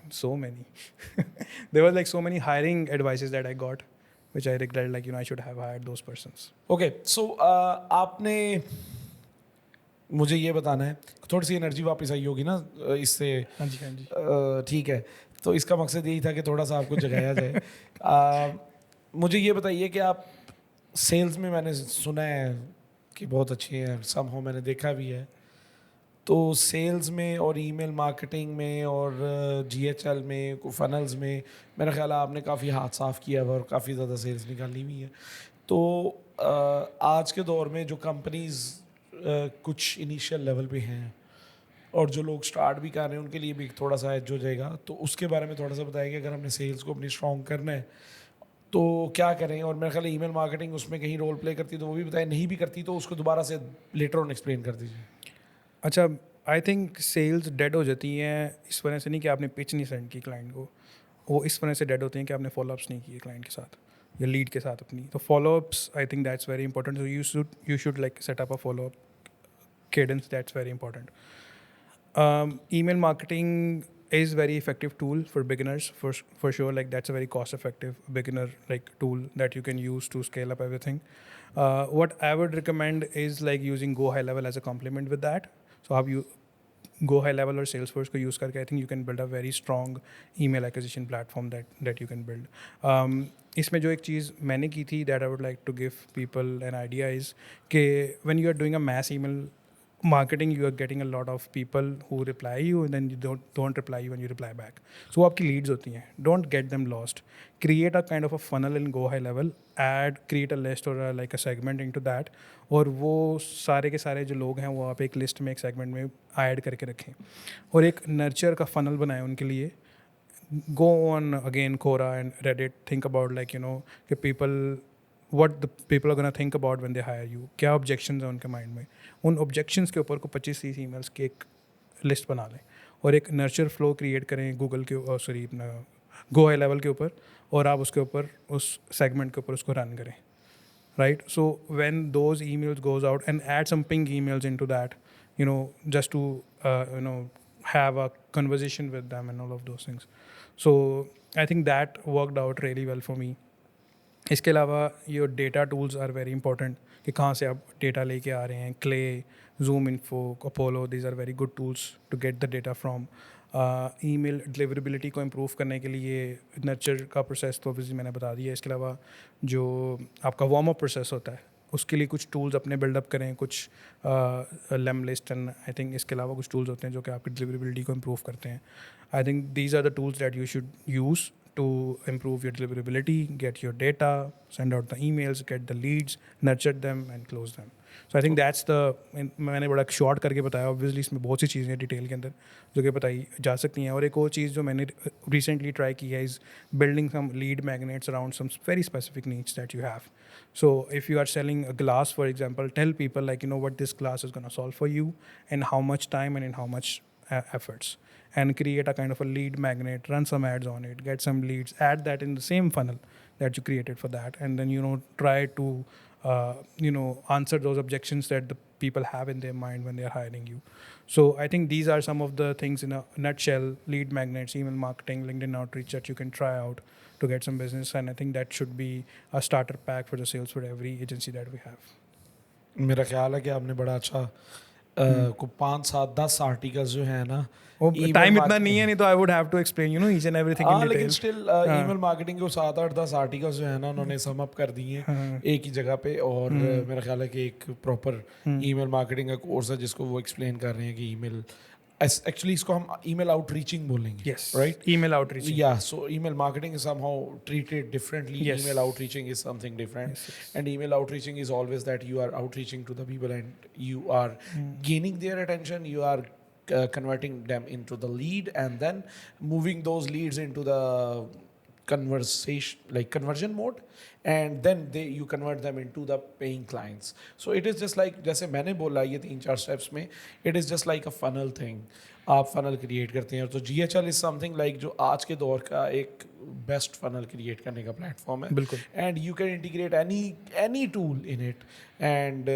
So many. There was like so many hiring advices that I got, which I regret. Like, I should have hired those persons. Okay so आपने मुझे ये बताना है थोड़ी सी energy वापस आई होगी ना इससे हाँ जी. ठीक है तो इसका मकसद यही था कि थोड़ा सा आपको जगाया जाए मुझे ये बताइए कि आप सेल्स में मैंने सुना है कि बहुत अच्छी है सम हो मैंने देखा भी है तो सेल्स में और ईमेल मार्केटिंग में और जीएचएल में फनल्स में मेरा ख्याल है आपने काफ़ी हाथ साफ किया हुआ और काफ़ी ज़्यादा सेल्स निकाली हुई है तो आज के दौर में जो कंपनीज कुछ इनिशियल लेवल पे हैं और जो लोग स्टार्ट भी कर रहे हैं उनके लिए भी थोड़ा सा एज हो जाएगा तो उसके बारे में थोड़ा सा बताइए कि अगर हमने सेल्स को अपनी स्ट्रॉन्ग करना है तो क्या करें और मेरा ख्याल है ईमेल मार्केटिंग उसमें कहीं रोल प्ले करती तो वो भी बताएं नहीं भी करती तो उसको दोबारा से लेटर ऑन एक्सप्लेन कर दीजिए अच्छा, आई थिंक सेल्स डेड हो जाती हैं इस वजह से नहीं कि आपने पिच नहीं सेंड की क्लाइंट को. वो इस वजह से डेड होती हैं कि आपने फॉलोअप्स नहीं किए क्लाइंट के साथ या लीड के साथ अपनी. तो follow-ups I think that's very important. So you should like set up a follow up cadence. That's very important. Email marketing is very effective tool for beginners for sure. Like that's a very cost effective beginner like tool that you can use to scale up everything. What I would recommend is like using Go High Level as a complement with that. So have you Go High Level or Salesforce को use करके I think you can build a very strong email acquisition platform that you can build. इसमें जो एक चीज़ मैंने की थी that I would like to give people an idea is कि when you are doing a mass email marketing, you are getting a lot of people who reply you and then you don't reply you when you reply back. So वो आपकी leads होती हैं. Don't get them lost. Create a kind of a funnel in Go High Level. Create a list or like a segment into that. और वो सारे के सारे जो लोग हैं वो आप एक लिस्ट में एक सेगमेंट में ऐड करके रखें और एक नर्चर का फनल बनाएं उनके लिए go on again Quora and Reddit, think about like कि people what the people are gonna think about when they hire you, क्या objections हैं उनके mind में, उन objections के ऊपर को 25-30 emails की एक लिस्ट बना लें और एक नर्चर फ्लो क्रिएट करें गूगल के सॉरी अपना गो हाई लेवल के ऊपर, और आप उसके ऊपर उस सेगमेंट के ऊपर उसको रन करें, right? So when those emails goes out, and add some ping emails into that, just to have a conversation with them and all of those things. So I think that worked out really well for me. इसके अलावा your data tools are very important, कि कहाँ से आप data लेके आ रहे हैं. Clay, ZoomInfo, Apollo, these are very good tools to get the data from. Email deliverability को इम्प्रूव करने के लिए नर्चर का प्रोसेस तो ऑब्वियसली मैंने बता दिया. इसके अलावा जो आपका वार्म अप प्रोसेस होता है उसके लिए कुछ टूल्स अपने बिल्डअप करें, कुछ लेम लिस्ट एंड आई थिंक इसके अलावा कुछ टूल्स होते हैं जो कि आपकी डिलीवरेबिलिटी को इम्प्रूव करते हैं. I think these are the tools that you should use to improve your deliverability, get your data, send out the emails, get the leads, nurture them and close them. So I think that's the, मैंने बड़ा short करके बताया. Obviously इसमें बहुत सी चीज़ें detail के अंदर जो कि बताई जा सकती हैं. और एक और चीज़ जो मैंने रिसेंटली ट्राई की है is building some lead magnets around some very specific needs that you have. So if you are selling a glass, for example, tell people like what this glass is going to solve for you and how much time and in how much efforts, and create a kind of a lead magnet, run some ads on it, get some leads, add that in the same funnel that you created for that, and then try to answer those objections that the people have in their mind when they are hiring you. So I think these are some of the things in a nutshell: lead magnets, email marketing, LinkedIn outreach that you can try out to get some business, and I think that should be a starter pack for the sales for every agency that we have. मेरा ख्याल है कि आपने बड़ा अच्छा को 5-7-10 articles जो है ना, टाइम इतना नहीं है, नहीं तो I would have to explain each and everything in लेकिन डिटेल. स्टिल ईमेल मार्केटिंग को 7-8-10 आर्टिकल्स जो है ना उन्होंने सम अप कर दिए हैं एक ही जगह पे. और मेरा ख्याल है कि एक प्रॉपर ईमेल मार्केटिंग का कोर्स है जिसको वो एक्सप्लेन कर रहे हैं कि ईमेल एक्चुअली इसको हम ईमेल आउटरीचिंग बोलेंगे. Yes. Right. Email outreach. Yeah, so email marketing is somehow treated differently. Yes. Email outreaching is something different. Yes, yes. And email outreaching is always that you are outreaching to the people and you are gaining their attention. You are converting them into the lead and then moving those leads into the conversion mode, and then you convert them into the paying clients. So it is just like, जैसे मैंने बोला ये 3-4 steps में, it is just like a funnel thing. आप funnel create करते हैं. तो GHL is something like जो आज के दौर का एक best funnel create करने का platform है. बिल्कुल. And you can integrate any tool in it. And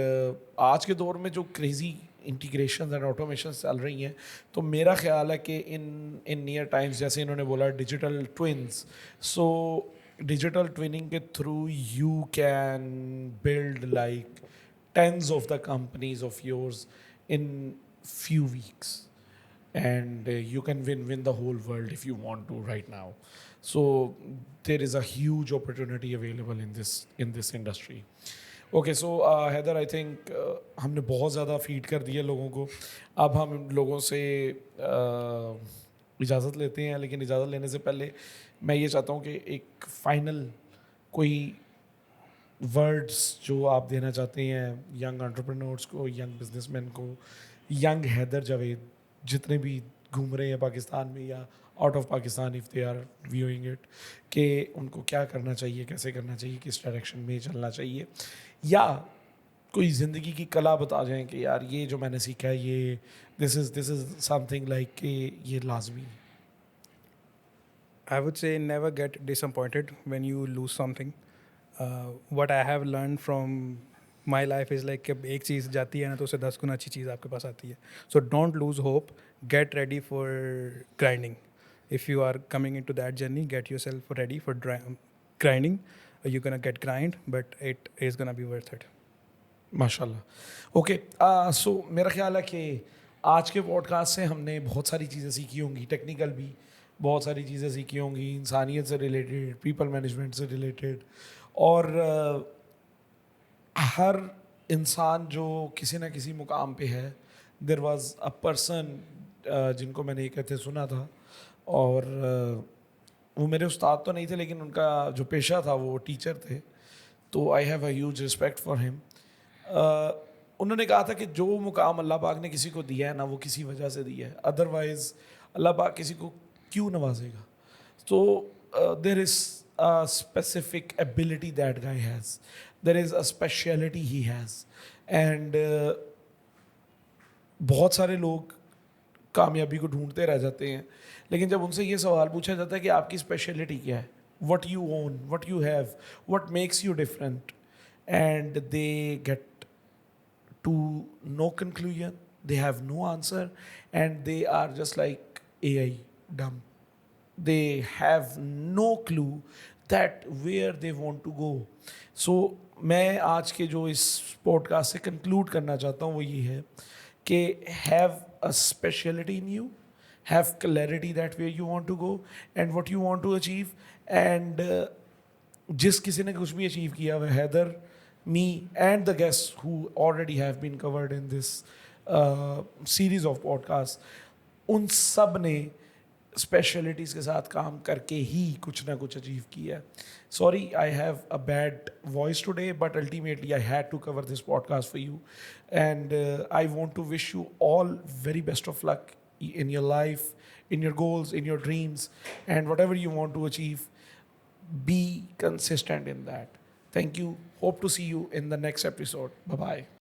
आज के दौर में जो crazy इंटीग्रेशन एंड ऑटोमेशन चल रही हैं, तो मेरा ख्याल है कि इन नियर टाइम्स जैसे इन्होंने बोला digital twins, so digital twinning के through you can build like tens of the companies of yours in few weeks, and you can win the whole world if you want to right now. So there is a huge opportunity available in this industry. Okay, so Haider, I think हमने बहुत ज़्यादा feed कर दिया लोगों को. अब हम लोगों से इजाज़त लेते हैं, लेकिन इजाज़त लेने से पहले मैं ये चाहता हूँ कि एक फाइनल कोई वर्ड्स जो आप देना चाहते हैं यंग एंटरप्रेन्योर्स को, यंग बिजनेसमैन को, यंग हैदर जावेद जितने भी घूम रहे हैं पाकिस्तान में या out of Pakistan if they are viewing it, कि उनको क्या करना चाहिए, कैसे करना चाहिए, किस डायरेक्शन में चलना चाहिए, या कोई ज़िंदगी की कला बता जाएं कि यार ये जो मैंने सीखा है ये दिस इज़ समथिंग लाइक कि ये लाजमी. I would say never get disappointed when you lose something. What I have learned from my life is like जब एक चीज़ जाती है ना तो उससे 10 गुना अच्छी चीज़ आपके पास आती है. So don't lose hope. Get ready for grinding. If you are coming into that journey, get yourself ready for grinding. You're gonna get grind, but it is gonna be worth it. माशाल्लाह. Okay, सो मेरा ख्याल है कि आज के podcast से हमने बहुत सारी चीज़ें सीखी होंगी, टेक्निकल भी बहुत सारी चीज़ें सीखी होंगी, इंसानियत से रिलेटेड, पीपल मैनेजमेंट से रिलेटेड, और हर इंसान जो किसी ना किसी मुकाम पे है, देयर वाज अ पर्सन जिनको मैंने एक कहते सुना था, और वो मेरे उस्ताद तो नहीं थे लेकिन उनका जो पेशा था वो टीचर थे, तो आई have a huge respect for him. उन्होंने कहा था कि जो मुकाम अल्लाह पाक ने किसी को दिया है ना वो किसी वजह से दिया है, अदरवाइज़ अल्लाह पाक किसी को क्यों नवाजेगा. So there is a specific ability that guy has. There is a speciality he has. And बहुत सारे लोग कामयाबी को ढूंढते रह जाते हैं, लेकिन जब उनसे ये सवाल पूछा जाता है कि आपकी स्पेशलिटी क्या है, what you own, what you have, what makes you different, and they get to no conclusion, they have no answer, and they are just like AI, dumb. They have no clue that where they want to go. So मैं आज के जो इस podcast से conclude करना चाहता हूँ वो ये है कि have a speciality in you, have clarity that where you want to go and what you want to achieve, and जिस किसी ने कुछ भी अचीव किया हुआ, Haider, me and the guests who already have been covered in this series of podcasts, उन सब ने स्पेशलिटीज़ के साथ काम करके ही कुछ ना कुछ अचीव किया है. Sorry, I have a bad voice today, but ultimately I had to cover this podcast for you, and I want to wish you all very best of luck in your life, in your goals, in your dreams, and whatever you want to achieve. Be consistent in that. Thank you. Hope to see you in the next episode. Bye bye.